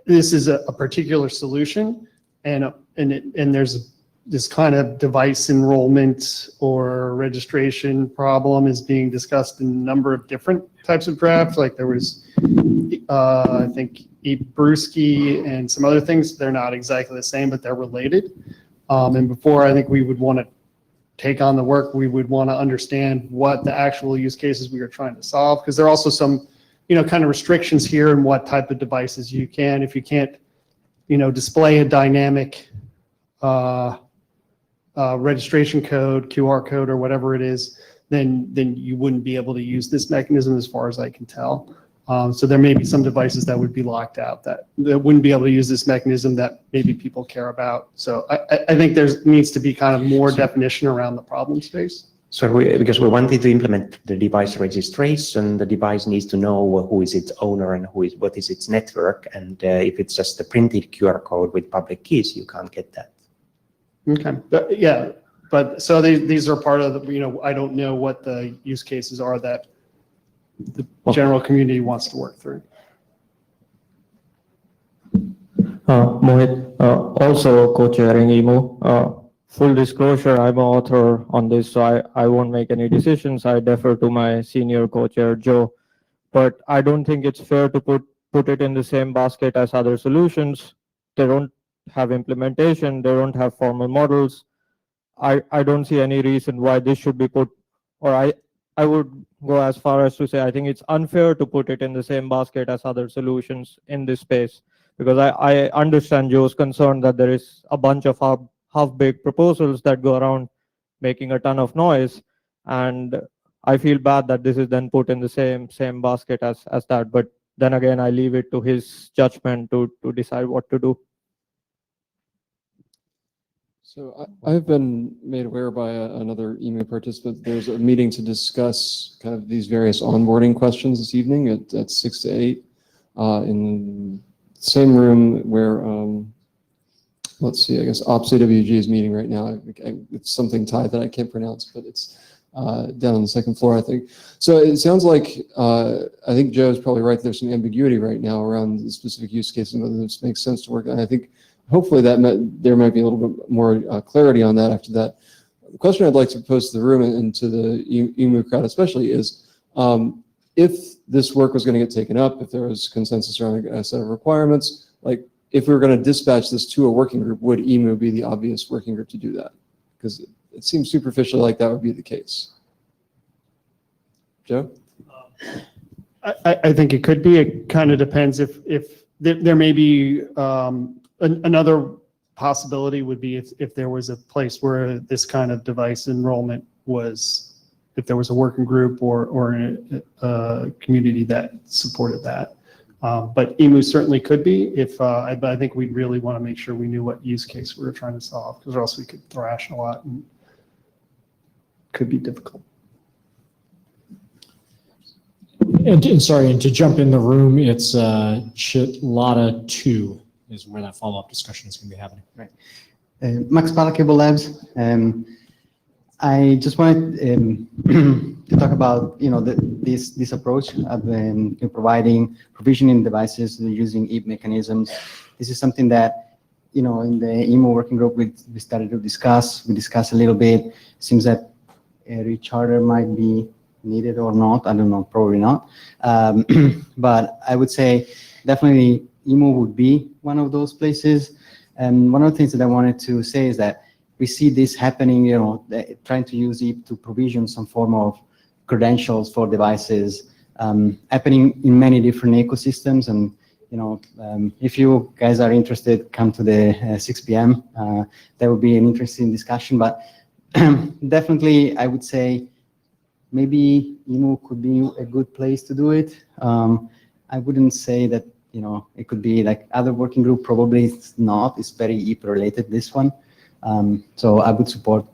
this is a particular solution, and there's this kind of device enrollment or registration problem is being discussed in a number of different types of drafts. Like there was, I think, Brewski and some other things. They're not exactly the same, but they're related. And before I think we would want to take on the work, we would want to understand what the actual use cases we are trying to solve, because there are also some kind of restrictions here in what type of devices you can. If you can't, display a dynamic registration code, QR code, or whatever it is, then you wouldn't be able to use this mechanism as far as I can tell. So there may be some devices that would be locked out that wouldn't be able to use this mechanism that maybe people care about. So I think there needs to be kind of more definition around the problem space. So because we wanted to implement the device registration, the device needs to know who is its owner and what is its network. And if it's just a printed QR code with public keys, you can't get that. Okay. Yeah. But so these are part of the, I don't know what the use cases are that the general community wants to work through. Mohit, also co-chairing EMU. Full disclosure, I'm an author on this, so I won't make any decisions. I defer to my senior co-chair, Joe. But I don't think it's fair to put it in the same basket as other solutions. They don't have implementation. They don't have formal models. I don't see any reason why this should be put, or I would go as far as to say I think it's unfair to put it in the same basket as other solutions in this space. Because I understand Joe's concern that there is a bunch of half-baked proposals that go around making a ton of noise, and I feel bad that this is then put in the same basket as that. But then again, I leave it to his judgment to decide what to do. So I've been made aware by another email participant, there's a meeting to discuss kind of these various onboarding questions this evening at 6 to 8 in the same room where, let's see, I guess OPSAWG is meeting right now. It's something Thai that I can't pronounce, but it's down on the second floor, I think. So it sounds like, I think Joe's probably right, there's some ambiguity right now around the specific use cases and whether this makes sense to work on. I think hopefully there might be a little bit more clarity on that after that. The question I'd like to pose to the room and to the EMU crowd especially is, if this work was going to get taken up, if there was consensus around a set of requirements, like if we were going to dispatch this to a working group, would EMU be the obvious working group to do that? Because it seems superficially like that would be the case. Joe? I think it could be. It kind of depends if there may be another possibility would be if there was a place where this kind of device enrollment was, if there was a working group or a community that supported that. But EMU certainly could be but I think we'd really want to make sure we knew what use case we were trying to solve, because or else we could thrash a lot and could be difficult. And sorry, and to jump in the room, it's Chitlata 2 is where that follow-up discussion is going to be happening. Right. Max Pala Cable Labs. I just wanted to talk about this approach of providing provisioning devices using EAP mechanisms. This is something that in the EMU working group we started to discuss. We discussed a little bit. Seems that a recharter might be needed or not. I don't know, probably not. But I would say definitely EMU would be one of those places. And one of the things that I wanted to say is that we see this happening, trying to use EAP to provision some form of credentials for devices, happening in many different ecosystems. And if you guys are interested, come to the 6 p.m. That would be an interesting discussion. But definitely, I would say maybe EMU could be a good place to do it. I wouldn't say that it could be like other working group. Probably it's not. It's very EAP related, this one. So I would support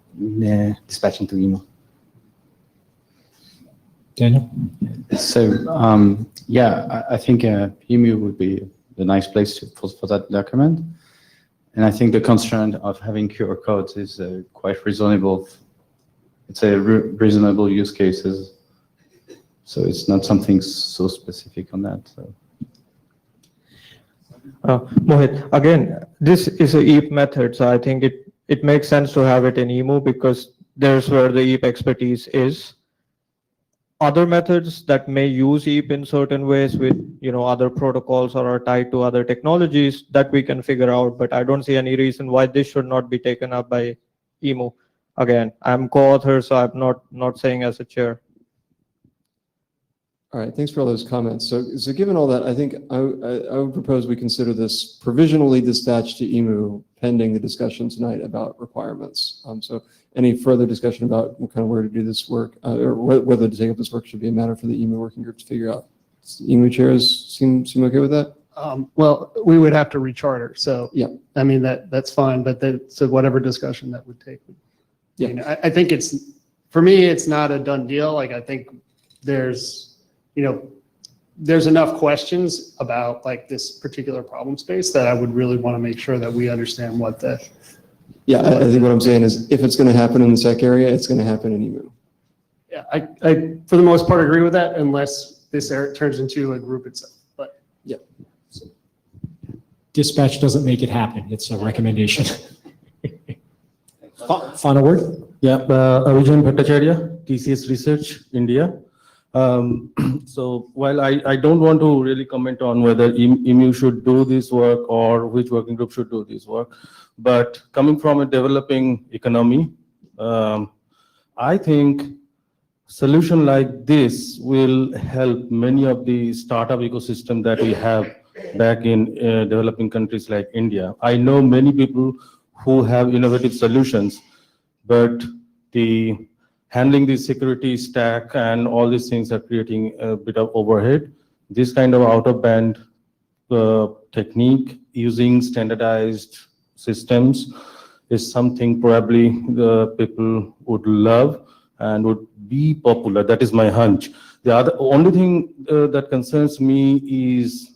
dispatching to EMU. Daniel? So yeah, I think EMU would be a nice place for that document. And I think the constraint of having QR codes is quite reasonable. It's a reasonable use cases. So it's not something so specific on that. So. Mohit, again, this is a EAP method, so I think it makes sense to have it in EMU because there's where the EAP expertise is. Other methods that may use EAP in certain ways with other protocols or are tied to other technologies that we can figure out, but I don't see any reason why this should not be taken up by EMU. Again, I'm co-author, so I'm not saying as a chair. All right, thanks for all those comments. So given all that, I think I would propose we consider this provisionally dispatched to EMU pending the discussion tonight about requirements. So any further discussion about kind of where to do this work or whether to take up this work should be a matter for the EMU working group to figure out. EMU chairs seem okay with that? Well, we would have to recharter. So yeah, I mean that's fine. But so whatever discussion that would take. Yeah, I think for me it's not a done deal. Like I think there's enough questions about like this particular problem space that I would really want to make sure that we understand what the. Yeah, I think what I'm saying is if it's going to happen in the SEC area, it's going to happen in EMU. Yeah, I for the most part agree with that unless this turns into a group itself. But yeah. Dispatch doesn't make it happen. It's a recommendation. Final word? Yeah, Arjun Bhattacharya, TCS Research, India. So while I don't want to really comment on whether EMU should do this work or which working group should do this work, but coming from a developing economy, I think solution like this will help many of the startup ecosystem that we have back in developing countries like India. I know many people who have innovative solutions, but the handling the security stack and all these things are creating a bit of overhead. This kind of out-of-band technique using standardized systems is something probably the people would love and would be popular. That is my hunch. The only thing that concerns me is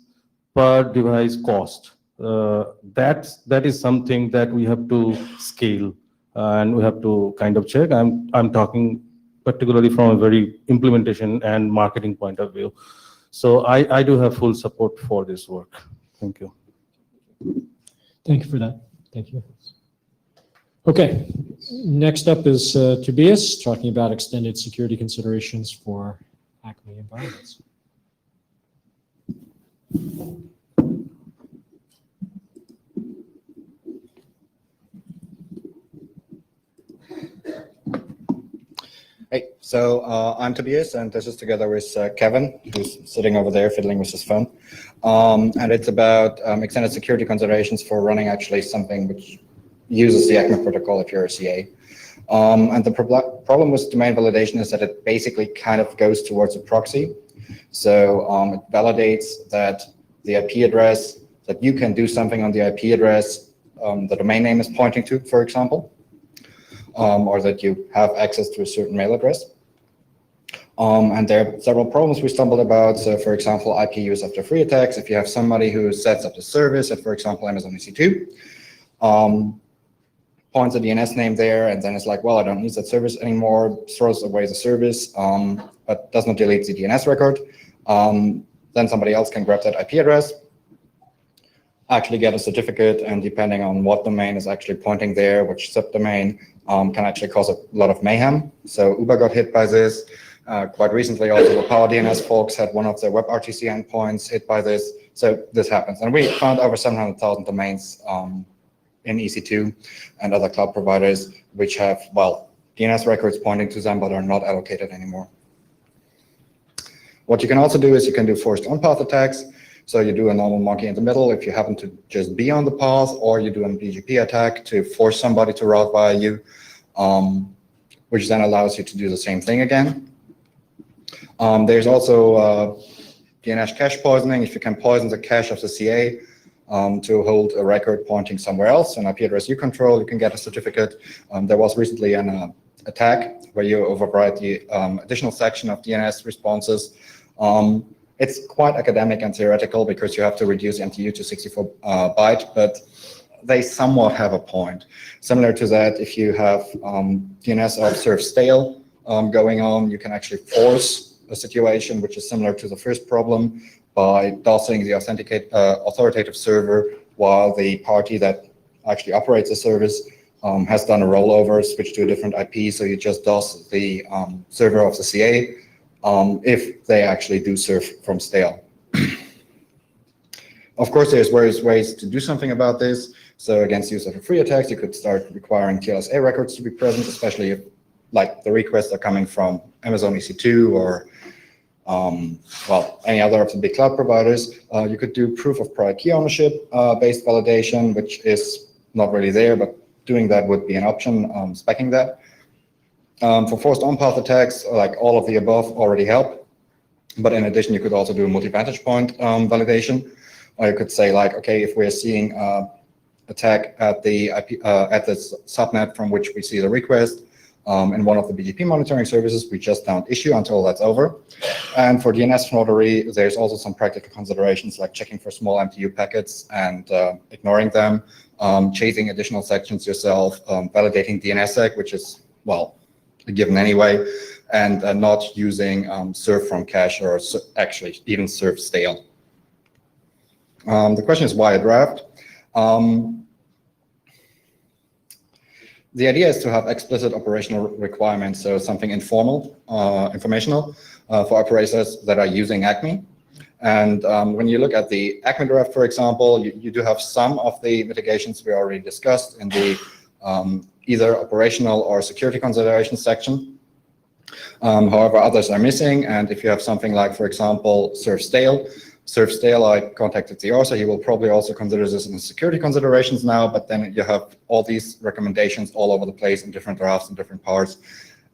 per device cost. That is something that we have to scale and we have to kind of check. I'm talking particularly from a very implementation and marketing point of view. So I do have full support for this work. Thank you. Thank you for that. Thank you. Okay, next up is Tobias talking about extended security considerations for Acme environments. Hey, so I'm Tobias, and this is together with Kevin, who's sitting over there fiddling with his phone. And it's about extended security considerations for running actually something which uses the Acme protocol if you're a CA. And the problem with domain validation is that it basically kind of goes towards a proxy. So it validates that the IP address, that you can do something on the IP address the domain name is pointing to, for example. Or that you have access to a certain mail address. And there are several problems we stumbled about. So for example, IP use after free attacks. If you have somebody who sets up the service at, for example, Amazon EC2, points a DNS name there, and then it's like, well, I don't need that service anymore, throws away the service, but does not delete the DNS record. Then somebody else can grab that IP address, actually get a certificate, and depending on what domain is actually pointing there, which subdomain, can actually cause a lot of mayhem. So Uber got hit by this. Quite recently, also the Power DNS folks had one of their WebRTC endpoints hit by this. So this happens. And we found over 700,000 domains in EC2 and other cloud providers, which have, well, DNS records pointing to them, but are not allocated anymore. What you can also do is you can do forced on-path attacks. So you do a normal monkey in the middle if you happen to just be on the path, or you do a BGP attack to force somebody to route via you, which then allows you to do the same thing again. There's also DNS cache poisoning. If you can poison the cache of the CA to hold a record pointing somewhere else, an IP address you control, you can get a certificate. There was recently an attack where you override the additional section of DNS responses. It's quite academic and theoretical because you have to reduce MTU to 64 byte, but they somewhat have a point. Similar to that, if you have DNS of serve stale going on, you can actually force a situation which is similar to the first problem by DOSing the authoritative server while the party that actually operates the service has done a rollover, switched to a different IP, so you just DOS the server of the CA. If they actually do serve from stale. Of course, there's various ways to do something about this. So against use of a free attacks, you could start requiring TLSA records to be present, especially if like the requests are coming from Amazon EC2 or well, any other of the big cloud providers. You could do proof of prior key ownership based validation, which is not really there, but doing that would be an option, speccing that. For forced on-path attacks, like all of the above already help. But in addition, you could also do a multi-vantage point validation. Or you could say like, okay, if we're seeing attack at the IP, at the subnet from which we see the request in one of the BGP monitoring services, we just don't issue until that's over. And for DNS fraudery, there's also some practical considerations like checking for small MTU packets and ignoring them, chasing additional sections yourself, validating DNSSEC, which is, well, given anyway, and not using serve from cache or actually even serve stale. The question is why a draft? The idea is to have explicit operational requirements, so something informal, informational for operators that are using Acme. And when you look at the Acme draft, for example, you do have some of the mitigations we already discussed in the either operational or security considerations section. However, others are missing. And if you have something like, for example, serve stale, Serve stale, I contacted the author. He will probably also consider this in the security considerations now, but then you have all these recommendations all over the place in different drafts and different parts.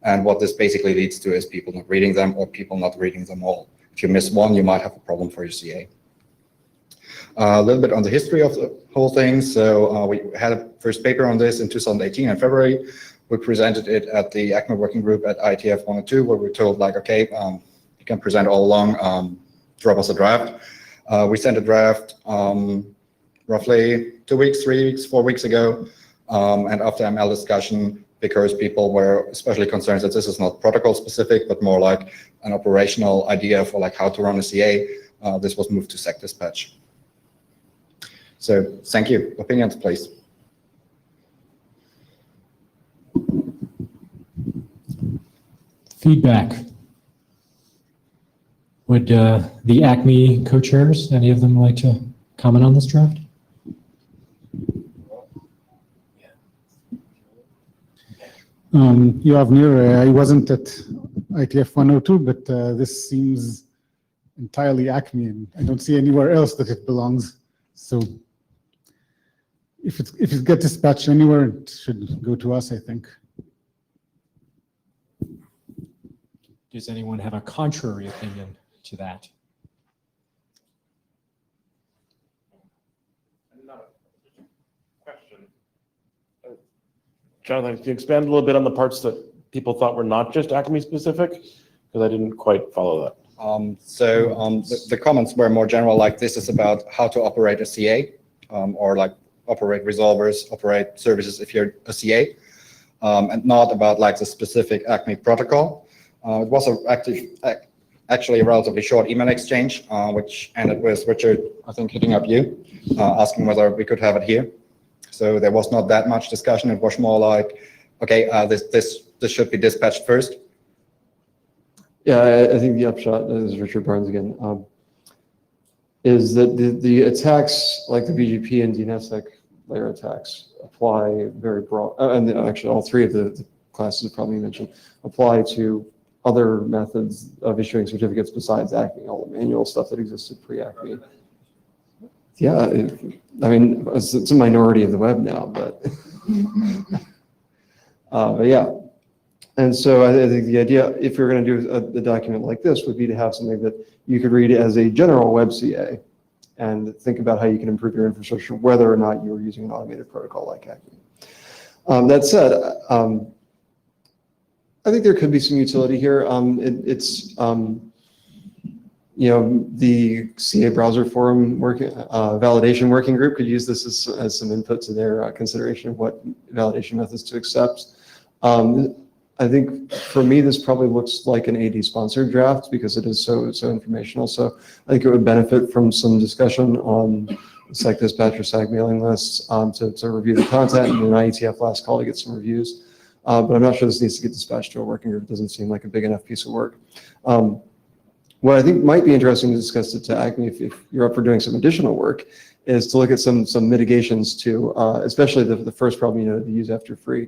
And what this basically leads to is people not reading them or people not reading them all. If you miss one, you might have a problem for your CA. A little bit on the history of the whole thing. So we had a first paper on this in 2018 in February. We presented it at the ACMA working group at IETF 102, where we were told like, okay, you can present all along, drop us a draft. We sent a draft roughly 2 weeks, 3 weeks, 4 weeks ago. And after ML discussion, because people were especially concerned that this is not protocol specific, but more like an operational idea for like how to run a CA, this was moved to Secdispatch. So thank you. Opinions, please. Feedback. Would the ACME co-chairs, any of them like to comment on this draft? Yavnir, I wasn't at ITF 102, but this seems entirely ACME, and I don't see anywhere else that it belongs. So if it gets dispatched anywhere, it should go to us, I think. Does anyone have a contrary opinion to that? Jonathan, can you expand a little bit on the parts that people thought were not just Acme specific? Because I didn't quite follow that. The comments were more general, like this is about how to operate a CA, or like operate resolvers, operate services if you're a CA, and not about like the specific Acme protocol. It was actually a relatively short email exchange, which ended with Richard, I think, hitting up you, asking whether we could have it here. So there was not that much discussion. It was more like, okay, this should be dispatched first. Yeah, I think the upshot, this is Richard Barnes again, is that the attacks like the BGP and DNSSEC layer attacks apply very broad, and actually all three of the classes probably mentioned apply to other methods of issuing certificates besides ACME, all the manual stuff that existed pre-ACME. Yeah, I mean, it's a minority of the web now, but yeah. And so I think the idea, if you're going to do a document like this, would be to have something that you could read as a general web CA and think about how you can improve your infrastructure, whether or not you were using an automated protocol like ACME. That said, I think there could be some utility here. You know, the CA browser forum validation working group could use this as some input to their consideration of what validation methods to accept. I think for me, this probably looks like an AD sponsored draft because it is so informational. So I think it would benefit from some discussion on Secdispatch or SAG mailing lists to review the content, and an IETF last call to get some reviews. But I'm not sure this needs to get dispatched to a working group. It doesn't seem like a big enough piece of work. What I think might be interesting to discuss it to ACME if you're up for doing some additional work is to look at some mitigations to, especially the first problem, you know, to use after free.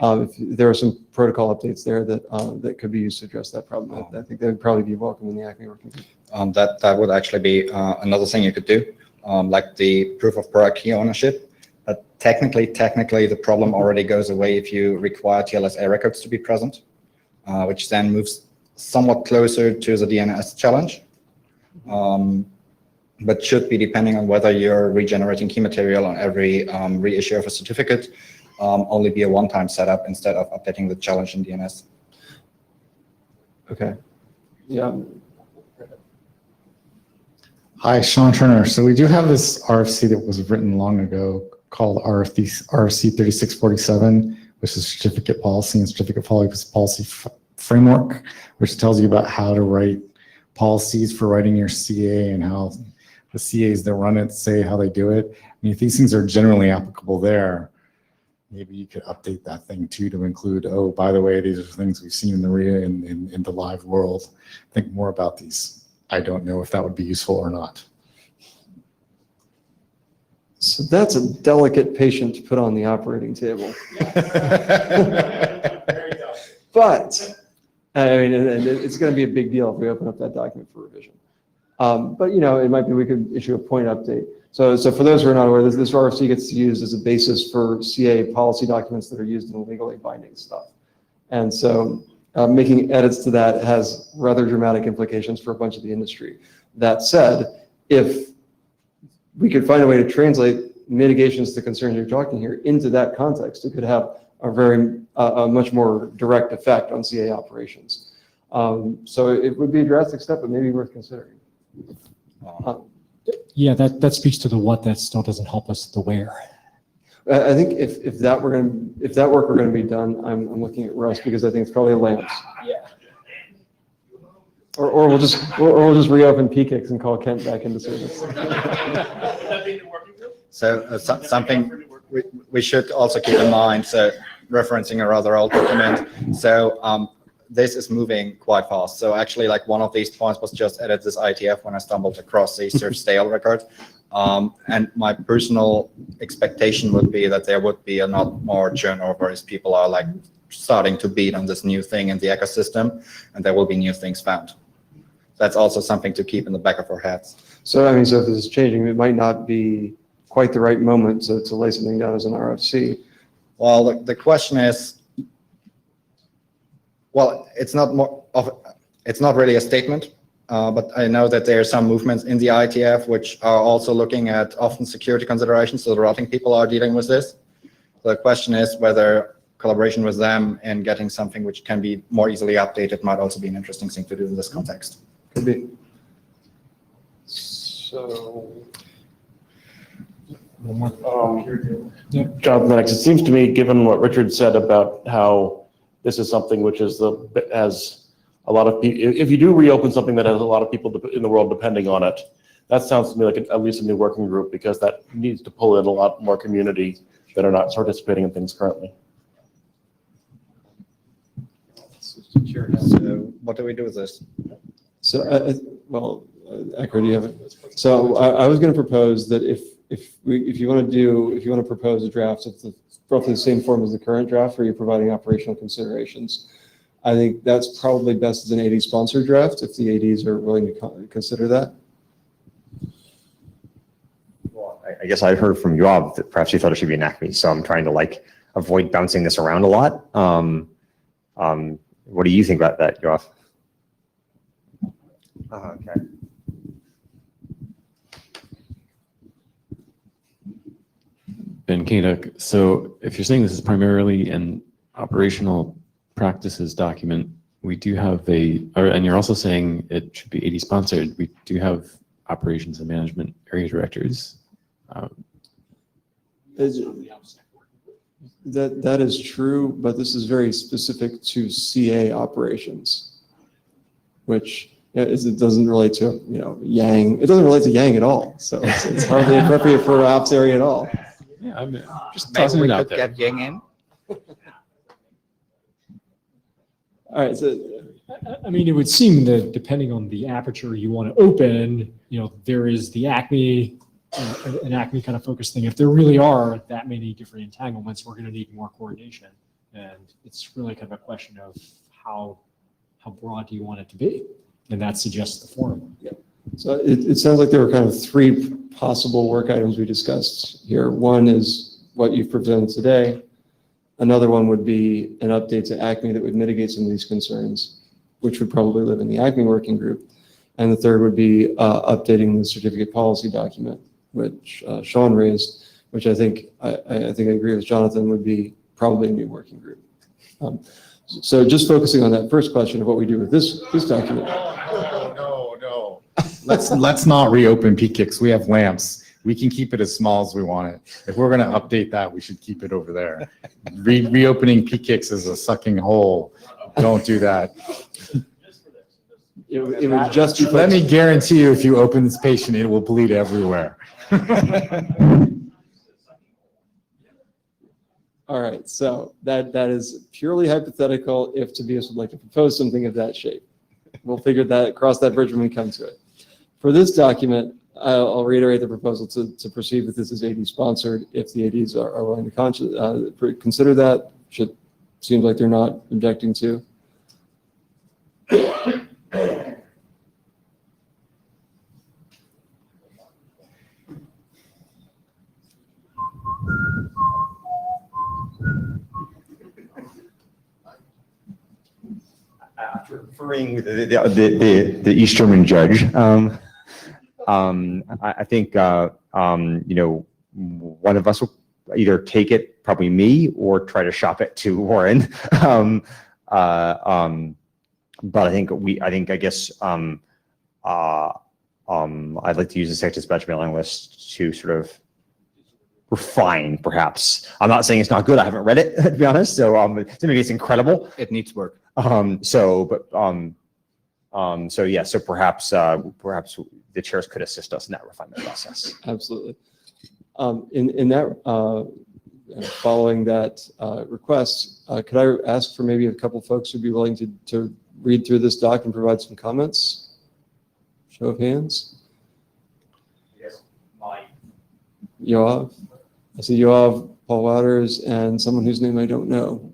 If there are some protocol updates there that could be used to address that problem, I think that would probably be welcome in the ACME working group. That would actually be another thing you could do, like the proof of product key ownership. But technically, the problem already goes away if you require TLSA records to be present, which then moves somewhat closer to the DNS challenge, but should be depending on whether you're regenerating key material on every reissue of a certificate, only be a one-time setup instead of updating the challenge in DNS. Okay. Yeah. Hi, Sean Turner. So we do have this RFC that was written long ago called RFC 3647, which is certificate policy and certificate policy framework, which tells you about how to write policies for writing your CA and how the CAs that run it say how they do it. I mean, if these things are generally applicable there, maybe you could update that thing too to include, oh, by the way, these are things we've seen in the RIA in the live world. Think more about these. I don't know if that would be useful or not. So that's a delicate patient to put on the operating table. But I mean, it's going to be a big deal if we open up that document for revision. But, it might be we could issue a point update. So for those who are not aware, this RFC gets used as a basis for CA policy documents that are used in legally binding stuff. And so making edits to that has rather dramatic implications for a bunch of the industry. That said, if we could find a way to translate mitigations to concerns you're talking here into that context, it could have a much more direct effect on CA operations. So it would be a drastic step, but maybe worth considering. Yeah, that speaks to the what. That still doesn't help us the where. I think if that work were going to be done, I'm looking at Russ because I think it's probably lamps. Yeah. Or we'll just reopen PKIX and call Kent back into service. So something we should also keep in mind, so referencing a rather old document, so this is moving quite fast. So actually, like one of these points was just added this IETF when I stumbled across the search stale record. And my personal expectation would be that there would be a lot more turnover as people are like starting to beat on this new thing in the ecosystem, and there will be new things found. That's also something to keep in the back of our heads. So if this is changing, it might not be quite the right moment to lay something down as an RFC. Well, the question is, well, it's not really a statement, but I know that there are some movements in the IETF which are also looking at often security considerations, so the routing people are dealing with this. So the question is whether collaboration with them and getting something which can be more easily updated might also be an interesting thing to do in this context. Could be. So, Jonathan, it seems to me, given what Richard said about how this is something which has a lot of people, if you do reopen something that has a lot of people in the world depending on it, that sounds to me like at least a new working group, because that needs to pull in a lot more community that are not participating in things currently. So what do we do with this? So, Ecker, do you have it? So I was going to propose that if you want to propose a draft of roughly the same form as the current draft, where you're providing operational considerations, I think that's probably best as an AD sponsored draft if the ADs are willing to consider that. Well, I guess I heard from Yoav that perhaps you thought it should be an ACME, so I'm trying to avoid bouncing this around a lot. What do you think about that, Yoav? Okay. Ben Kaduk, so if you're saying this is primarily an operational practices document, we do have and you're also saying it should be AD sponsored, we do have operations and management area directors. That is true, but this is very specific to CA operations, which it doesn't relate to Yang. It doesn't relate to Yang at all. So it's hardly appropriate for ops area at all. Yeah, I'm just tossing it out there. Get Yang in. All right. So, I mean, it would seem that depending on the aperture you want to open, there is the ACME, an ACME kind of focus thing. If there really are that many different entanglements, we're going to need more coordination. And it's really kind of a question of how broad do you want it to be? And that suggests the forum. Yeah. So it sounds like there were kind of three possible work items we discussed here. One is what you've presented today. Another one would be an update to ACME that would mitigate some of these concerns, which would probably live in the ACME working group. And the third would be updating the certificate policy document, which Sean raised, which I think I agree with Jonathan, would be probably a new working group. So just focusing on that first question of what we do with this document. No. Let's not reopen PKIX. We have lamps. We can keep it as small as we want it. If we're going to update that, we should keep it over there. Reopening PKIX is a sucking hole. Don't do that. It would just be. Let me guarantee you, if you open this patient, it will bleed everywhere. All right, so that is purely hypothetical if Tobias would like to propose something of that shape. We'll cross that bridge when we come to it. For this document, I'll reiterate the proposal to proceed with this as AD sponsored if the ADs are willing to consider that. Seems like they're not objecting to. After referring the East German judge, I think one of us will either take it, probably me, or try to shop it to Warren. But I guess I'd like to use the Secdispatch mailing list to sort of refine, perhaps. I'm not saying it's not good. I haven't read it, to be honest. So maybe it's incredible. It needs work. So perhaps the chairs could assist us in that refinement process. Absolutely. In that, following that request, could I ask for maybe a couple folks who'd be willing to read through this doc and provide some comments? Show of hands. Yes, Mike. Yoav. I see Yoav, Paul Waters, and someone whose name I don't know.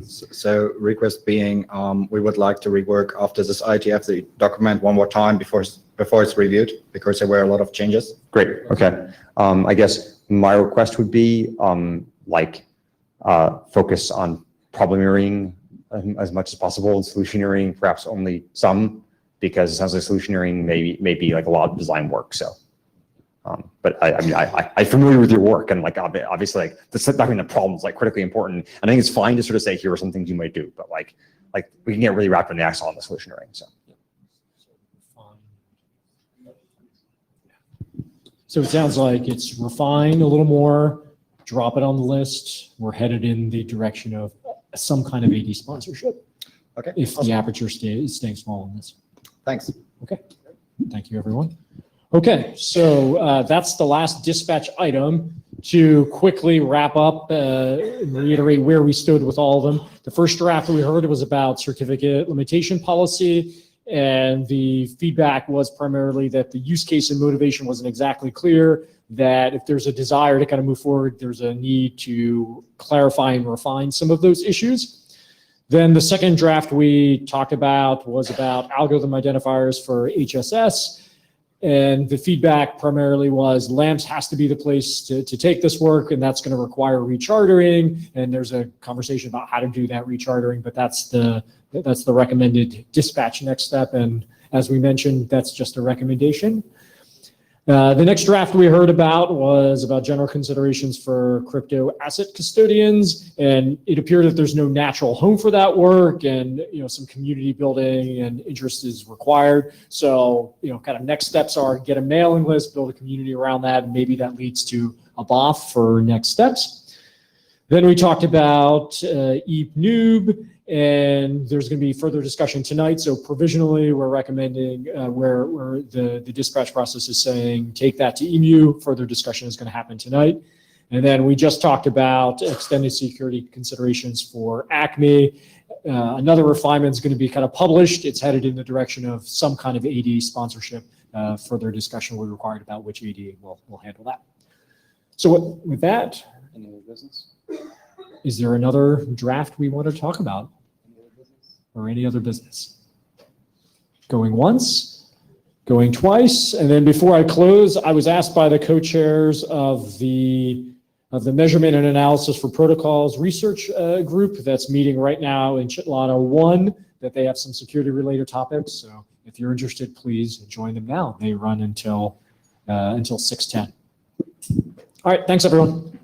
So request being, we would like to rework after this IETF the document one more time before it's reviewed, because there were a lot of changes. Great. Okay. I guess my request would be focus on problem areaing as much as possible, and solutioneering perhaps only some, because it sounds like solutioneering may be like a lot of design work. So, but I'm familiar with your work, and obviously the documenting the problem is critically important. And I think it's fine to sort of say here are some things you might do, but like we can get really wrapped in the axle on the solutioneering. So it sounds like it's refine a little more, drop it on the list. We're headed in the direction of some kind of AD sponsorship. Okay. If the aperture is staying small on this. Thanks. Okay. Thank you, everyone. Okay, so that's the last dispatch item. To quickly wrap up and reiterate where we stood with all of them. The first draft we heard was about certificate limitation policy, and the feedback was primarily that the use case and motivation wasn't exactly clear, that if there's a desire to kind of move forward, there's a need to clarify and refine some of those issues. Then the second draft we talked about was about algorithm identifiers for HSS. And the feedback primarily was LAMPS has to be the place to take this work, and that's going to require rechartering. And there's a conversation about how to do that rechartering, but that's the recommended dispatch next step. And as we mentioned, that's just a recommendation. The next draft we heard about was about general considerations for crypto asset custodians, and it appeared that there's no natural home for that work, and some community building and interest is required. So kind of next steps are get a mailing list, build a community around that, and maybe that leads to a BOF for next steps. Then we talked about EEP-NOOB, and there's going to be further discussion tonight. So provisionally, we're recommending where the dispatch process is saying take that to EMU. Further discussion is going to happen tonight. And then we just talked about extended security considerations for ACME. Another refinement is going to be kind of published. It's headed in the direction of some kind of AD sponsorship. Further discussion will be required about which AD will handle that. So with that, any other business? Is there another draft we want to talk about? Or any other business? Going once, going twice, and then before I close, I was asked by the co-chairs of the Measurement and Analysis for Protocols research group that's meeting right now in Chitlana 1, that they have some security-related topics. So if you're interested, please join them now. They run until 6:10. All right, thanks everyone.